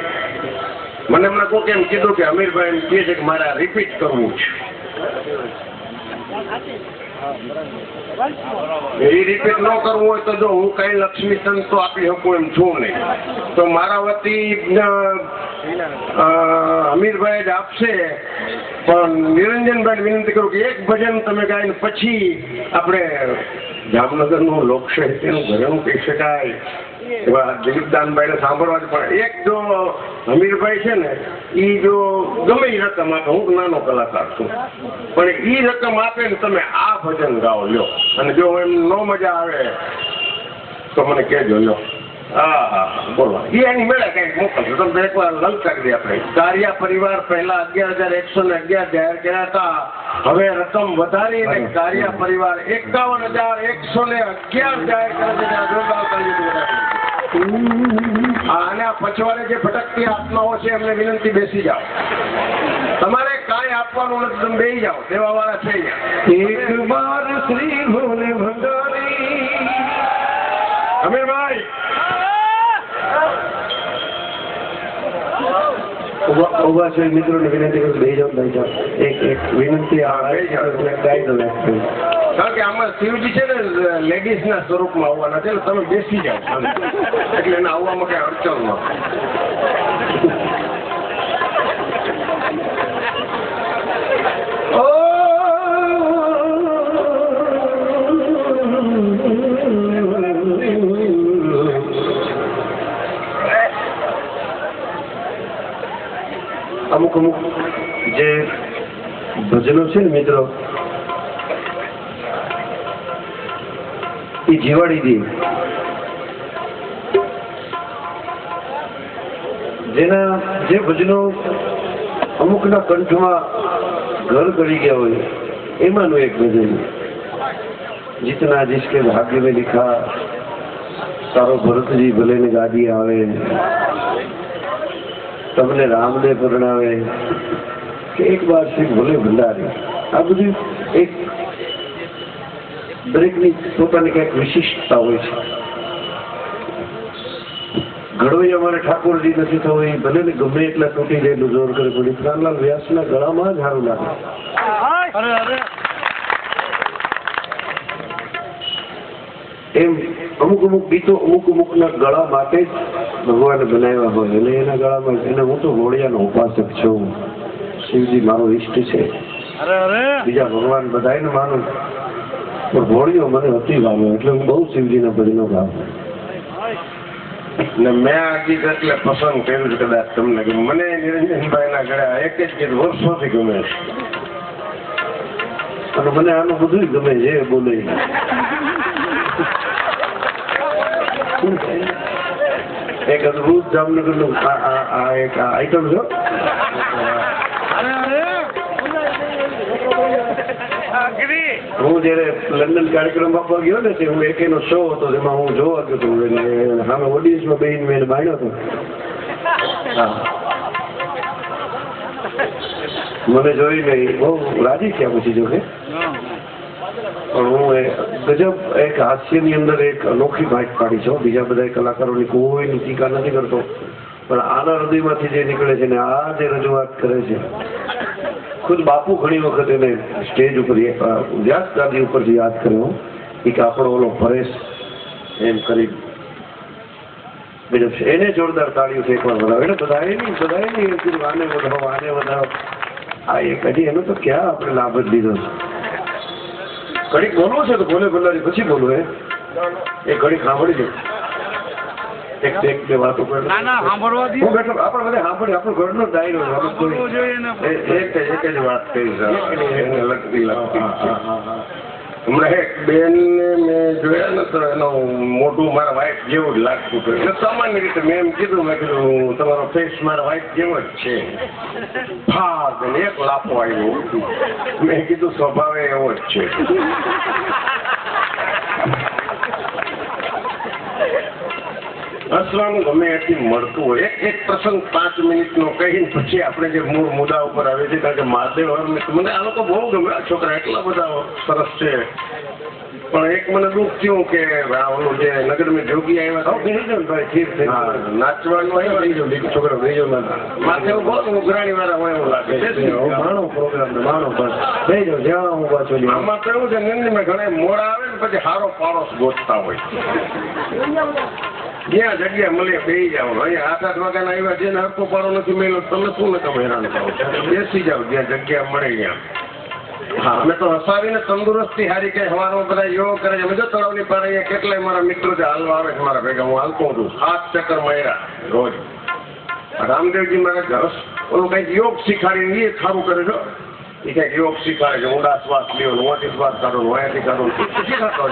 મને હમણાં કોઈ એમ કીધું કે અમીરભાઈ એમ કહે છે કે મારે રિપીટ કરવું છે. એ રિપીટ ન કરવું હોય તો જો હું કઈ લક્ષ્મી સંત તો આપી શકું એમ છું નહીં. તો મારા વતી અમીરભાઈ જ આપશે. પણ નિરંજનભાઈ વિનંતી કરું કે એક ભજન તમે ગાઈને પછી આપણે જામનગરનું લોકસાહિત્યનું ઘરેણું કહી શકાય એવા દિલીપદાનભાઈને સાંભળવા જ. પણ એક જો અમીરભાઈ છે ને એ જો ગમે એ રકમ આપે, હું નાનો કલાકાર છું, પણ એ રકમ આપે ને તમે આ ભજન ગાઓ લ્યો. અને જો એમ ન મજા આવે તો મને કહેજો લ્યો. હા બોલો. એની મેળે કઈક મોકલજો. તમે એકવાર લલકારી દે. આપણે કારિયા પરિવાર પહેલા 11,111 જાહેર કર્યા હતા. હવે રકમ વધારીને કારિયા પરિવાર 51,111 જાહેર કરે છે. અને આ પછવાડે જે ભટકતી આત્માઓ છે એમને વિનંતી બેસી જાઓ. તમારે કાંઈ આપવાનું નથી, તમે બેસી જાઓ. દેવા વાળા છે. એક બાર શ્રી ભોલે ભંડારી અમીરભાઈ ઉભા છે મિત્રોને વિનંતી કરું બે જાઓ ભાઈ જાઓ. એક વિનંતી ગાઈ દો. કારણ કે આમાં શિવજી છે ને લેડીઝના સ્વરૂપમાં આવવાના છે. તમે બેસી જાઓ એટલે એને આવવામાં કઈ અડચણ ન. અમુક જે ભજનો છે ને મિત્રો એ જીવાડી દે. જેના જે ભજનો અમુકના કંઠમાં ઘર કરી ગયા હોય એમાંનું એક ભજન જીતના जिसके भाग्य में लिखा तारो भरतजी भले ने गादी આવે તમને રામને પરણાવે કે એક બાર શ્રી ભોલે ભંડારી. આ બધું એક દરેકની પોતાની કંઈક વિશિષ્ટતા હોય છે. ઘડોઈ અમારે ઠાકોરજી નથી થવું એ ભલે ને ગમે એટલા તૂટી જાય જોર કરે પડી પ્રાણલાલ વ્યાસના ગળામાં જ સારું લાગે. એમ અમુક ગીતો અમુકના ગળા માટે જ ભગવાને બનાવ્યા હોય અને એના ગળામાં એને હું તો ઘોડિયાનો ઉપાસક છું. શિવજી મારો ઈષ્ટ છે. બીજા ભગવાન બધાને માનું પણ ભોળીઓ મને અતિ ગામે એટલે હું બહુ શિવજીના ભજનો ગામ ને મેં આ ગીત એટલે પસંદ કર્યું છે કદાચ તમને કે મને નિરંજનભાઈના ગળે એક જ ગીત વર્ષોથી ગમે છે અને મને આનું બધું ગમે છે બોલે એક અદભુત જામનગરનું એક આઈટમ છે હું જયારે લંડન કાર્યક્રમ આપવા ગયો ને તે હું એકેનો શો હતો જેમાં હું જોવા ગયો હતો સામે ઓડિયન્સમાં બેહીને મેં બાણ્યો હતો હા મને જોઈને બહુ રાજી થયા પછી જો કે પણ હું ગજબ એક હાસ્યની અંદર એક અનોખી ભાગ પાડી છું બીજા બધા કલાકારોની કોઈની ટીકા નથી કરતો પણ આના હૃદયમાંથી જે નીકળે છે ને આ જે રજૂઆત કરે છે ખુદ બાપુ ઘણી વખત એને સ્ટેજ ઉપર વ્યાસ ગાદી ઉપરથી યાદ કર્યો કે આપણો ઓલો પરેશ એમ કરી બીજું એને જોરદાર તાળીઓ એકવાર વધાવો એટલે બધાએ નહીં આને વધાવો આ એક હજી એનો તો ક્યાં આપણે લાભ જ લીધો છે ઘડીક બોલવું છે તો બોલે બોલાવી પછી બોલવું એ ઘડીક સાંભળી જાય એક બે વાતો હું બેઠો આપણે બધા સાંભળી આપણો ઘરનો ડાયરો એક જ વાત કરી એને લગતી હમણાં એક બેન મેં જોયા ને તો એનું મોઢું મારા વાઈફ જેવું જ લાગતું હતું એટલે સામાન્ય રીતે મેં એમ કીધું મેં કીધું તમારો ફેસ મારા વાઈફ જેવો જ છે ભાગ એક લાફો આવ્યો મેં કીધું સ્વભાવે એવો જ છે હસવાનું ગમે એટલી મળતું હોય એક પ્રસંગ 5 મિનિટનો કહીને પછી આપણે જે મૂળ મુદ્દા ઉપર આવે છે કારણ કે મહાદેવ મને આ લોકો બહુ ગમે છોકરા એટલા બધા સરસ છે પણ એક મને દુઃખ થયું કે ઓલું જે નગરમાં જોગી આવ્યા નાચવાનું આવ્યા છોકરો માથે ઉઘરાણી વાળા હોય એવું લાગે આમાં કેવું છે નિર્ણયમાં ઘણા મોડા આવે ને પછી હારો પાડોશ ગોતતા હોય જ્યાં જગ્યા મળે બેસી જાવ અહીંયા 8-8 વાગ્યાના આવ્યા જેને હરકો પાડો નથી મેળ્યો તમે શું ને તમે હેરાન થાવ બેસી જાવ જ્યાં જગ્યા મળે ત્યાં હા અમે તો હસાવીને તંદુરસ્તી હારી કે સવારમાં બધા યોગ કરે છે જો તળાવની પાર અહીંયા કેટલાય મારા મિત્રો જે હાલવા આવે છે મારા ભેગા હું હાલતો છું 7 ચક્કર માર્યા રોજ રામદેવજી મારા ઓલું કંઈક યોગ શીખાડીને એ સારું કરે છે એ કંઈક યોગ શીખાડે છે ઊંડા શ્વાસ લ્યો મોટી શ્વાસ કાઢો વાયાથી કાઢો શીખાતો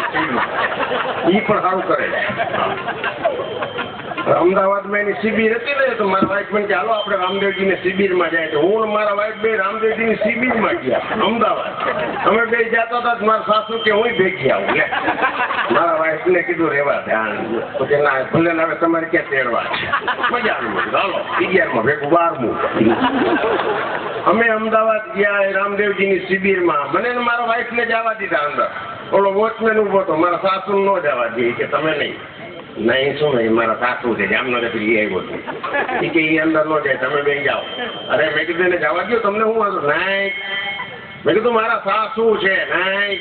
એ પણ સારું કરે અમદાવાદમાં એની શિબિર હતી ને તો મારા વાઈફ મને કે હાલો આપણે રામદેવજીની શિબિરમાં જાય તો હું મારા વાઈફ બે રામદેવજીની શિબિરમાં ગયા અમદાવાદ અમે બે જતા હતા મારા સાસુ કે હું ભેગી આવું લે મારા વાઈફને કીધું રેવા ધ્યાન તો કે ના ભલે હવે તમારે ક્યાં તેડવા છે મજા આવી હાલો 11માં ભેગું 12મું અમે અમદાવાદ ગયા રામદેવજીની શિબિરમાં મને મારા વાઈફને જવા દીધા અંદર ઓલો વોચમેન ઉભો હતો મારા સાસુ ન જવા દે કે તમે નહીં નહીં શું નહીં મારા સાસુ છે જામનગર થી આવ્યો છું એ કે એ અંદર નો જાય તમે બે જાઓ અરે મેં કીધું એને જવા દો તમને શું વાંધો નહીં મેં કીધું મારા સાસુ છે નહીં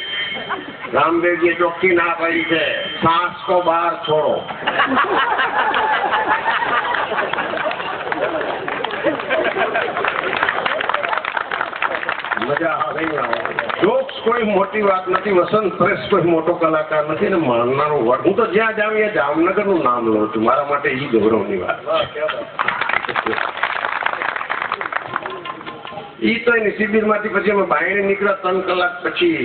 રામદેવજીએ ચોખ્ખી ના પાડી છે સાસ કો બહાર છોડો મજા આવે જોક્સ કોઈ મોટી વાત નથી વસંત પ્રેસ કોઈ મોટો કલાકાર નથી ને માનનારો વર્ગ હું તો જ્યાં જાઉં ત્યાં જામનગરનું નામ લઉં છું મારા માટે એ ગૌરવની વાત એ તો એની શિબિરમાંથી પછી અમે બાયણે નીકળ્યા 3 કલાક પછી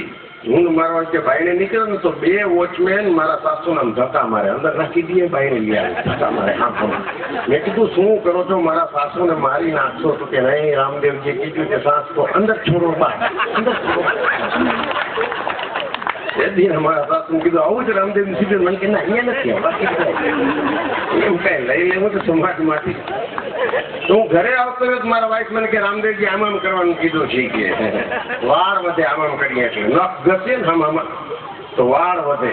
હું મારા કે બાયણે નીકળ્યો ને તો 2 વોચમેન મારા સાસુને ધક્કા મારે અંદર રાખી દઈએ બાયણે લઈ આવે ધક્કા મારે આંખોમાં મેં કીધું શું કરો છો મારા સાસુને મારી નાખશો તો કે નહીં રામદેવજી કીધું કે સાસ તો અંદર છોડો બહાર મારા સાસુ કીધું આવું છે રામદેવની શિબિર મને કે ના અહીંયા નથી બાકી એમ કઈ લઈ લેવું તો સમાજમાંથી તો હું ઘરે આવતો રહ્યો મારા વાઈફ મને કે રામદેવજી આમ કરવાનું કીધું છે કે વાળ વધે આમ કરીએ એટલે નખ ઘસે ને આમાં તો વાળ વધે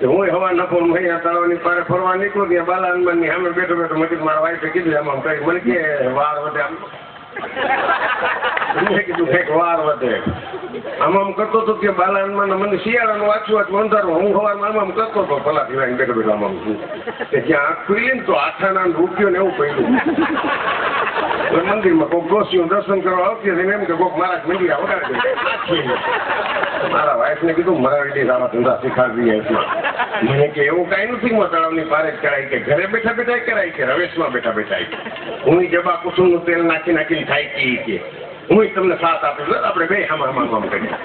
હું હવા નફો અહીંયા તળાવની પારે ફરવા નીકળું ત્યાં બાલા હનુમાનની સામે બેઠો બેઠો મને મારા વાઈફે કીધું આમ કરી મને કે વાળ વધે આમ મેં કીધું કંઈક વાર વધે આમ કરતો હતો કે બાલા હનુમાન મને શિયાળાનું વાંચવું અંધારું હું સવારમાં આમ કરતો હતો પલાટી વાઈને બેઠો બેઠો આમ કે જ્યાં આંખ ખુલી ને તો આઠાના રૂપિયો ને એવું પડ્યું મંદિરમાં કોઈક ડોસીઓ દર્શન કરવા આવતી હતી એમ કે કોઈક મારા મંદિર વગાડી મારા વાઈફને કીધું મરાઠી આવા ધંધા શીખાડી આઈસમાં મને કે એવું કઈ નથી તળાવની પારે જ કરાય કે ઘરે બેઠા બેઠા કરાય કે રવેશમાં બેઠા બેઠા હું જબા કુસુમનું તેલ નાખી નાખીને થાય કે હું તમને સાથ આપીશ આપણે બે હામ કરીએ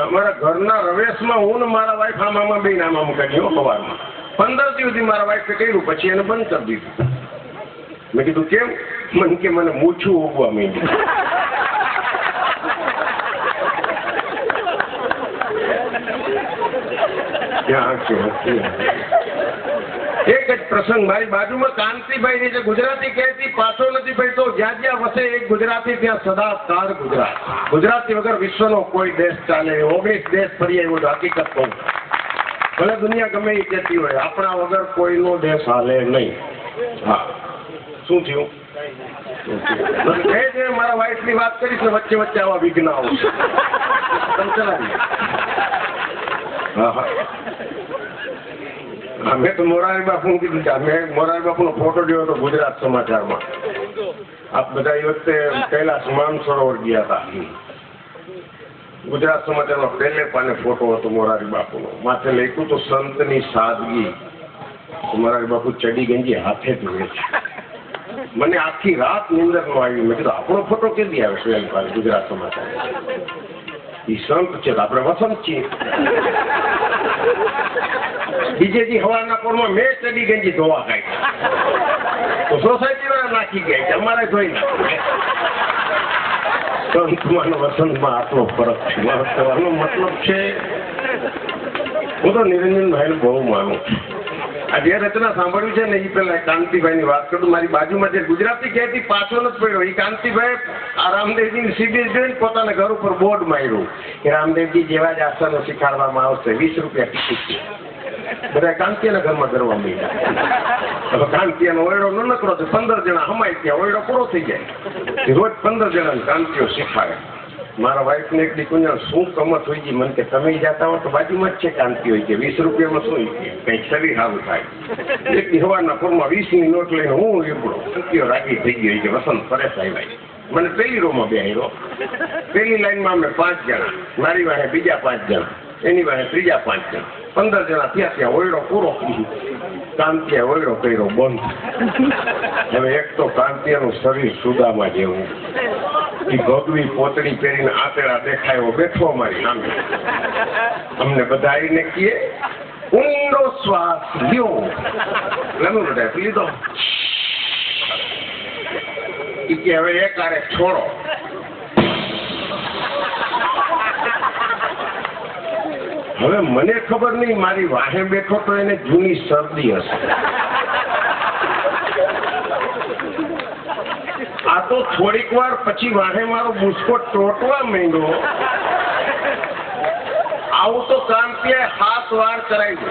અમારા ઘરના રવેશમાં હું ને મારા વાઈફ હામ બે નામ કરીએ સવારમાં 15 દિવસ સુધી મારા વાઈફે કર્યું પછી એને બંધ કરી દીધું મેં કીધું કેમ મને કે મને મૂછું ઉગવા માંડ્યું એક જ પ્રસંગ મારી બાજુમાં કાંતિભાઈ ની જે ગુજરાતી કહેતી પાછો નથી ભાઈ તો જ્યાં જ્યાં વસે એક ગુજરાતી ત્યાં સદા કાળ ગુજરાતી વગર વિશ્વનો કોઈ દેશ ચાલે 19 દેશ ફરી આવ્યો હકીકત કહું ભલે દુનિયા ગમે એ કહેતી હોય આપણા વગર કોઈનો દેશ હાલે નહીં હા શું થયું મારા વાઈફ ની વાત કરીશ ને વચ્ચે વચ્ચે આવા વિઘ્ન આવશે હા હા મેં તો મોરારી બાપુ કીધું છે મેં મોરારી બાપુ નો ફોટો જોયો હતો ગુજરાત સમાચારમાં આપ બધા એ વખતે કૈલાસ માનસરોવર ગયા હતા ગુજરાત સમાચારમાં પહેલે પાને ફોટો હતો મોરારી બાપુનો માથે લખ્યું તો સંતની સાદગી મોરારી બાપુ ચડી ગંજી હાથે જ હોય છે મને આખી રાત નિંદર નો આવી મેં કીધું આપણો ફોટો કેદી આવે છે ગુજરાત સમાચાર એ સંત છે તો આપણે વસંત છીએ બીજે દી હવાના પોરમાં મેં ચડી ગંજી ધોવા કાઢી તો સોસાયટી વાળા નાખી ગયા છે અમારે જોઈ નાખ્યું સંતમાં વસંતમાં આટલો ફરક છે મારો કહેવાનો મતલબ છે હું તો નિરંજનભાઈને બહુ માનું છું આ જે રચના સાંભળ્યું છે ને એ પેલા કાંતિભાઈની વાત કરું મારી બાજુમાં જે ગુજરાતી કહેતી પાછો નથી પડ્યો એ કાંતિભાઈ આ રામદેવજીની સીડી જોઈને પોતાના ઘર ઉપર બોર્ડ માર્યું કે રામદેવજી જેવા જ આસનો શીખાડવામાં આવશે 20 રૂપિયા ટિકિટ છે બધા કાંતિયાના ઘરમાં કરવા માંડ્યા હવે કાંતિયાનો ઓયડો ન નકરો તો 15 જણા હમાય ત્યાં ઓયડો પૂરો થઈ જાય રોજ 15 જણાને કાંતિઓ શીખાડે મારા વાઈફને એક દીકુંજા શું કમત હોય છે મને કે તમે જતા હો તો બાજુમાં જ છે કાંતિ હોય કે 20 રૂપિયામાં શું કંઈક શરીર સારું થાય એક હવારના પૂરમાં 20ની નોટ લઈને હું લીપડો કાંતિઓ રાગી થઈ ગઈ કે વસંત પરેશ આવ્યા મને પહેલી રોમાં બેહાર્યો પહેલી લાઈનમાં અમે 5 જણા મારી વાહે બીજા 5 જણા એની વાહે ત્રીજા 5 જણા 15 જણા થયા ત્યાં ઓયડો પૂરો કાંતિએ ઓયડો કર્યો બંધ હવે એક તો કાંતિયાનું શરીર સુદામાં જેવું એ ભગવી પોતળી પહેરીને આતેડા દેખાયો બેઠો અમારી સામે અમને બધા આવીને કહીએ ઊંડો શ્વાસ લ્યો લનું બધા લીધો એ કે હવે એક આરે છોડો હવે મને ખબર નહીં મારી વાહે બેઠો તો એને જૂની શરદી હશે આ તો થોડીક વાર પછી વાહે મારો બુસકો ટોટવા માંડ્યો આવું તો કાંતિએ 7 વાર કરાવી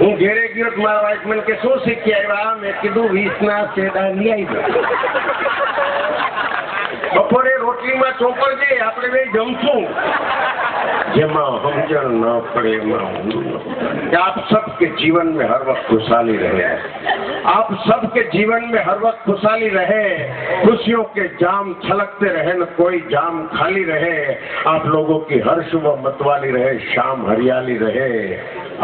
હું ઘેરે ગયો મારા વાઈફ મને કે શું શીખી આવ્યા મેં કીધું 20ના સેડા લઈ આવ્યા બપોરે રોટલીમાં ચોપડ છે આપણે બે જમશું જેમાં સમજણ न पड़े आप सबके जीवन में हर वक्त खुशहाली रहे आप सबके जीवन में हर वक्त खुशहाली रहे खुशियों के जाम छलकते रहे न कोई जाम खाली रहे आप लोगों की हर सुबह मतवाली रहे शाम हरियाली रहे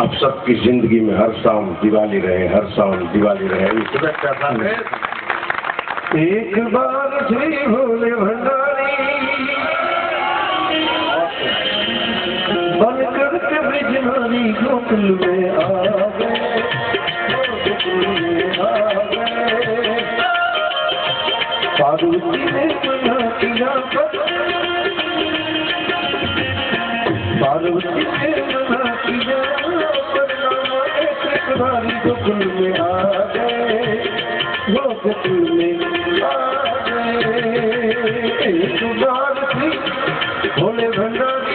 आप सबकी जिंदगी में हर शाम दिवाली रहे हर शाम दिवाली रहे शुभेच्छा साथ एक बार श्री भोले भंडारी बन करके ब्रिजवानी गोकुल में आ गए पार्वती ने मना किया पार्वती ने मना किया ब्रिजवानी गोकुल में आ गए गोकुल में आ गए एक बार श्री भोले भंडारी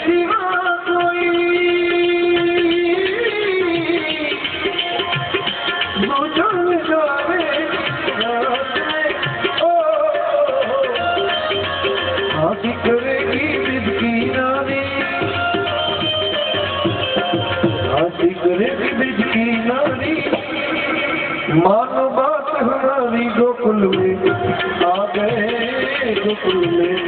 सिवा कोई बुझन जावे आदि करेगी विद की नारी आदि करेगी विद की नारी मानो बात हमारी गोकुल में आ गए गोकुल में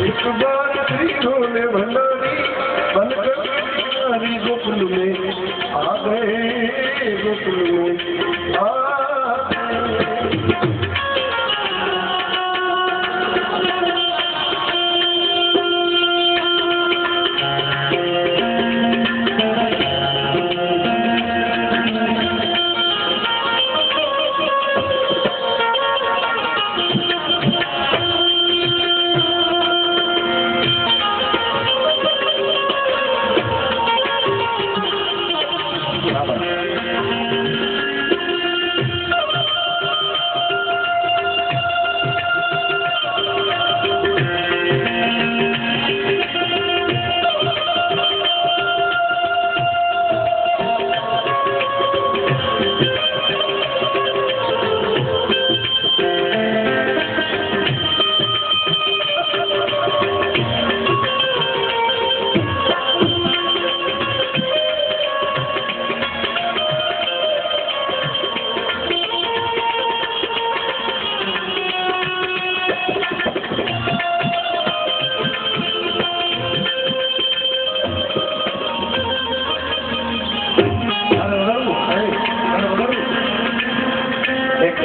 एक बार श्री भोले भंडारी बनकर हमारी गोकुल में आ गए गोकुल में आ गए।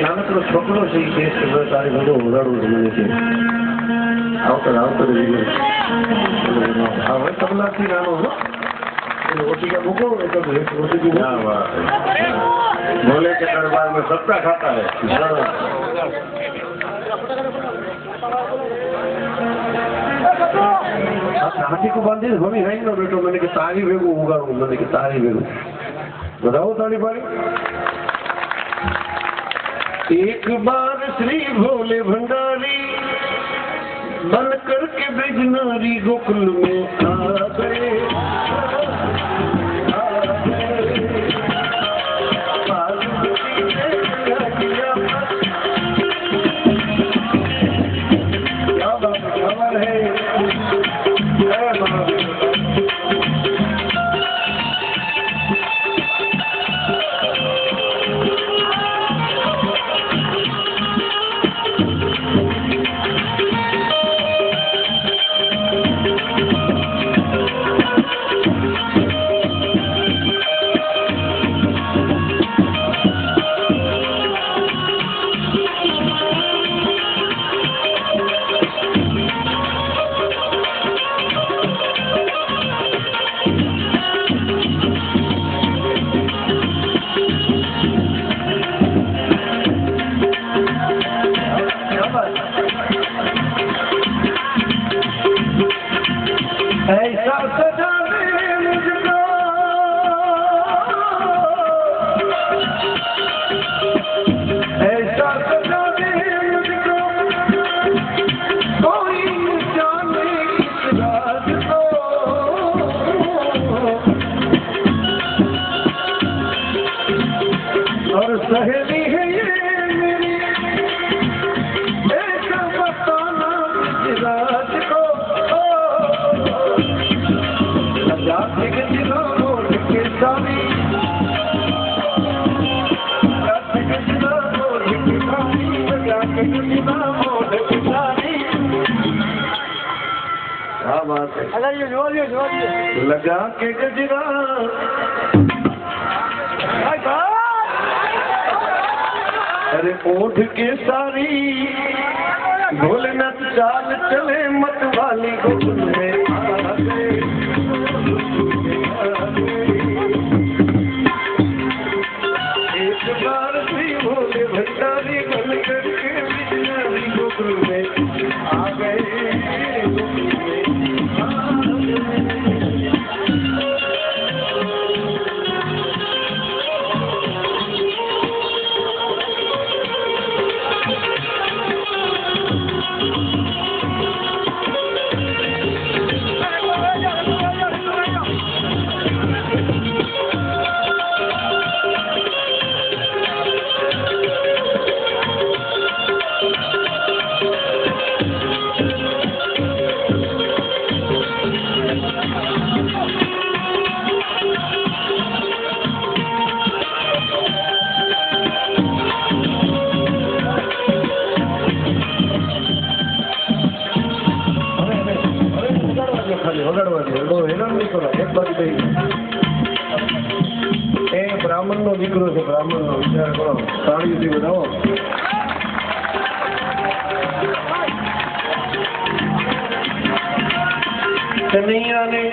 નાનકડો છોકરો છે એ કેસ કે તારી બધું ઉડાડવું છે મને કે આવતર હવે કલાકથી નાનો છો ઓટીકા મૂકો ઓટીકી बोले के दरबार में सबका खाता है હાથી કો બાંધી મમ્મી હાઈ નો બેટો મને કે તારી ભેગું ઉગાડું મને કે તારી ભેગું બતાવો તાળી પાડી एक बार श्री भोले भंडारी बन करके ब्रजनारी गोकुल में आ गए ऐसा सजा दे मुझको ऐसा सजा दे मुझको कोई जाने किस राज को और सहेली है ये मेरी ऐसा बताना किस राज को जाते के दिनों मोड़ के सारी जाते के दिनों मोड़ के सारी जाते के दिनों मोड़ के सारी क्या बात है अगर ये जोड़ लगा के गजरा अरे ओढ़ के सारी भोलेनाथ चाल चले मत वाली गोकुल में आ गए एक बार श्री भोले भंडारी बन करके बिजनारी गोकुल में आ गए गोकुल में आ गए। વગાડવાની બહુ હેરાન નહીં કરો. એક બાજુ થઈ એ બ્રાહ્મણનો દીકરો છે, બ્રાહ્મણનો વિચાર કરો. તાળીઓથી બધાવો. કનૈયાને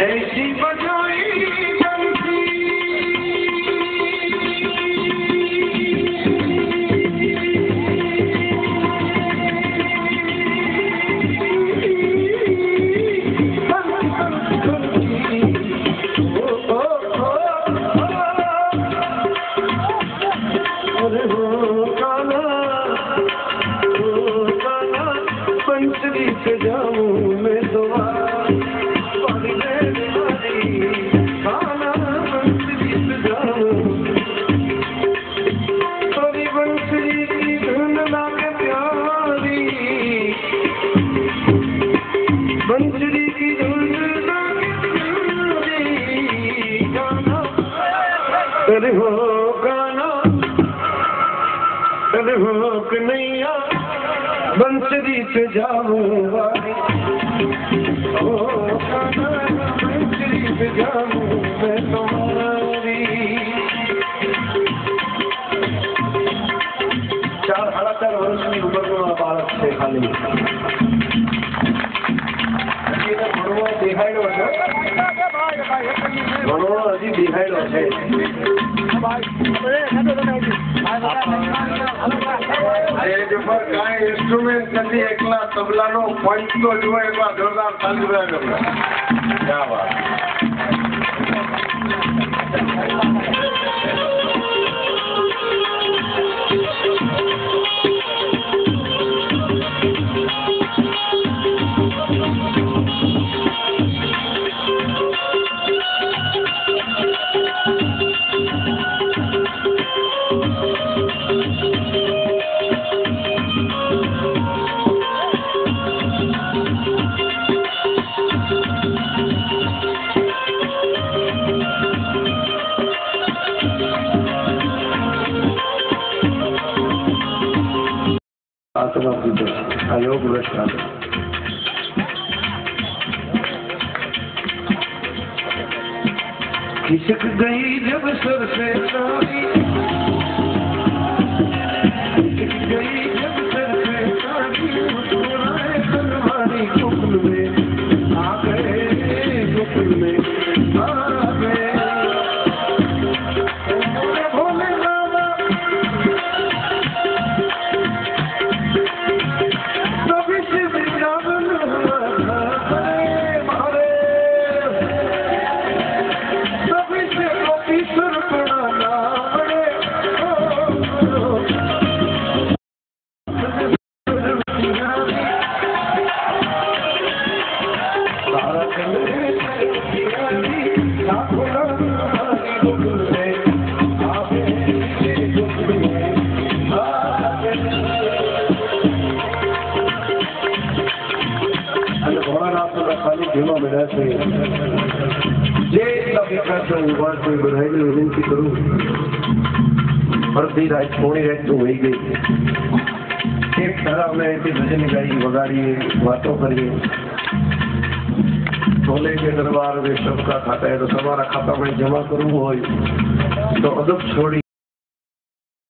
એસી બજાઈ कन्हैया बंसरी पे जाऊंगा, बंसरी पे जाऊं मैं तुम्हारी. 4-4.5 વર્ષની ઉંમરનો આ બાળક છે. ખાલી એને ભણવા દેખાડ્યો છે, ભણવા હજી દેખાડ્યો છે. કાંઈ ઇન્સ્ટ્રુમેન્ટ નથી, એકલા તબલાનો પંચ તો જુઓ, એકલા જોરદાર ચાલુ રહ્યા. ક્યાં વાત. आत्मा पूजो योग रचना खिसक गई जब सर से साड़ी, खिसक गई जब सर से साड़ी, मुस्कुराए कनवारी कुकुल में आ गए, कुकुल में आ गए. विनती करूं अर्धी रात पौनी रात तो वही गई. एक तरह में भजन गाई वगाड़िए, बातों करिए. भोले के दरबार में सबका खाता है, तो तुम्हारा खाता में जमा करવું હોય તો અદબ છોડી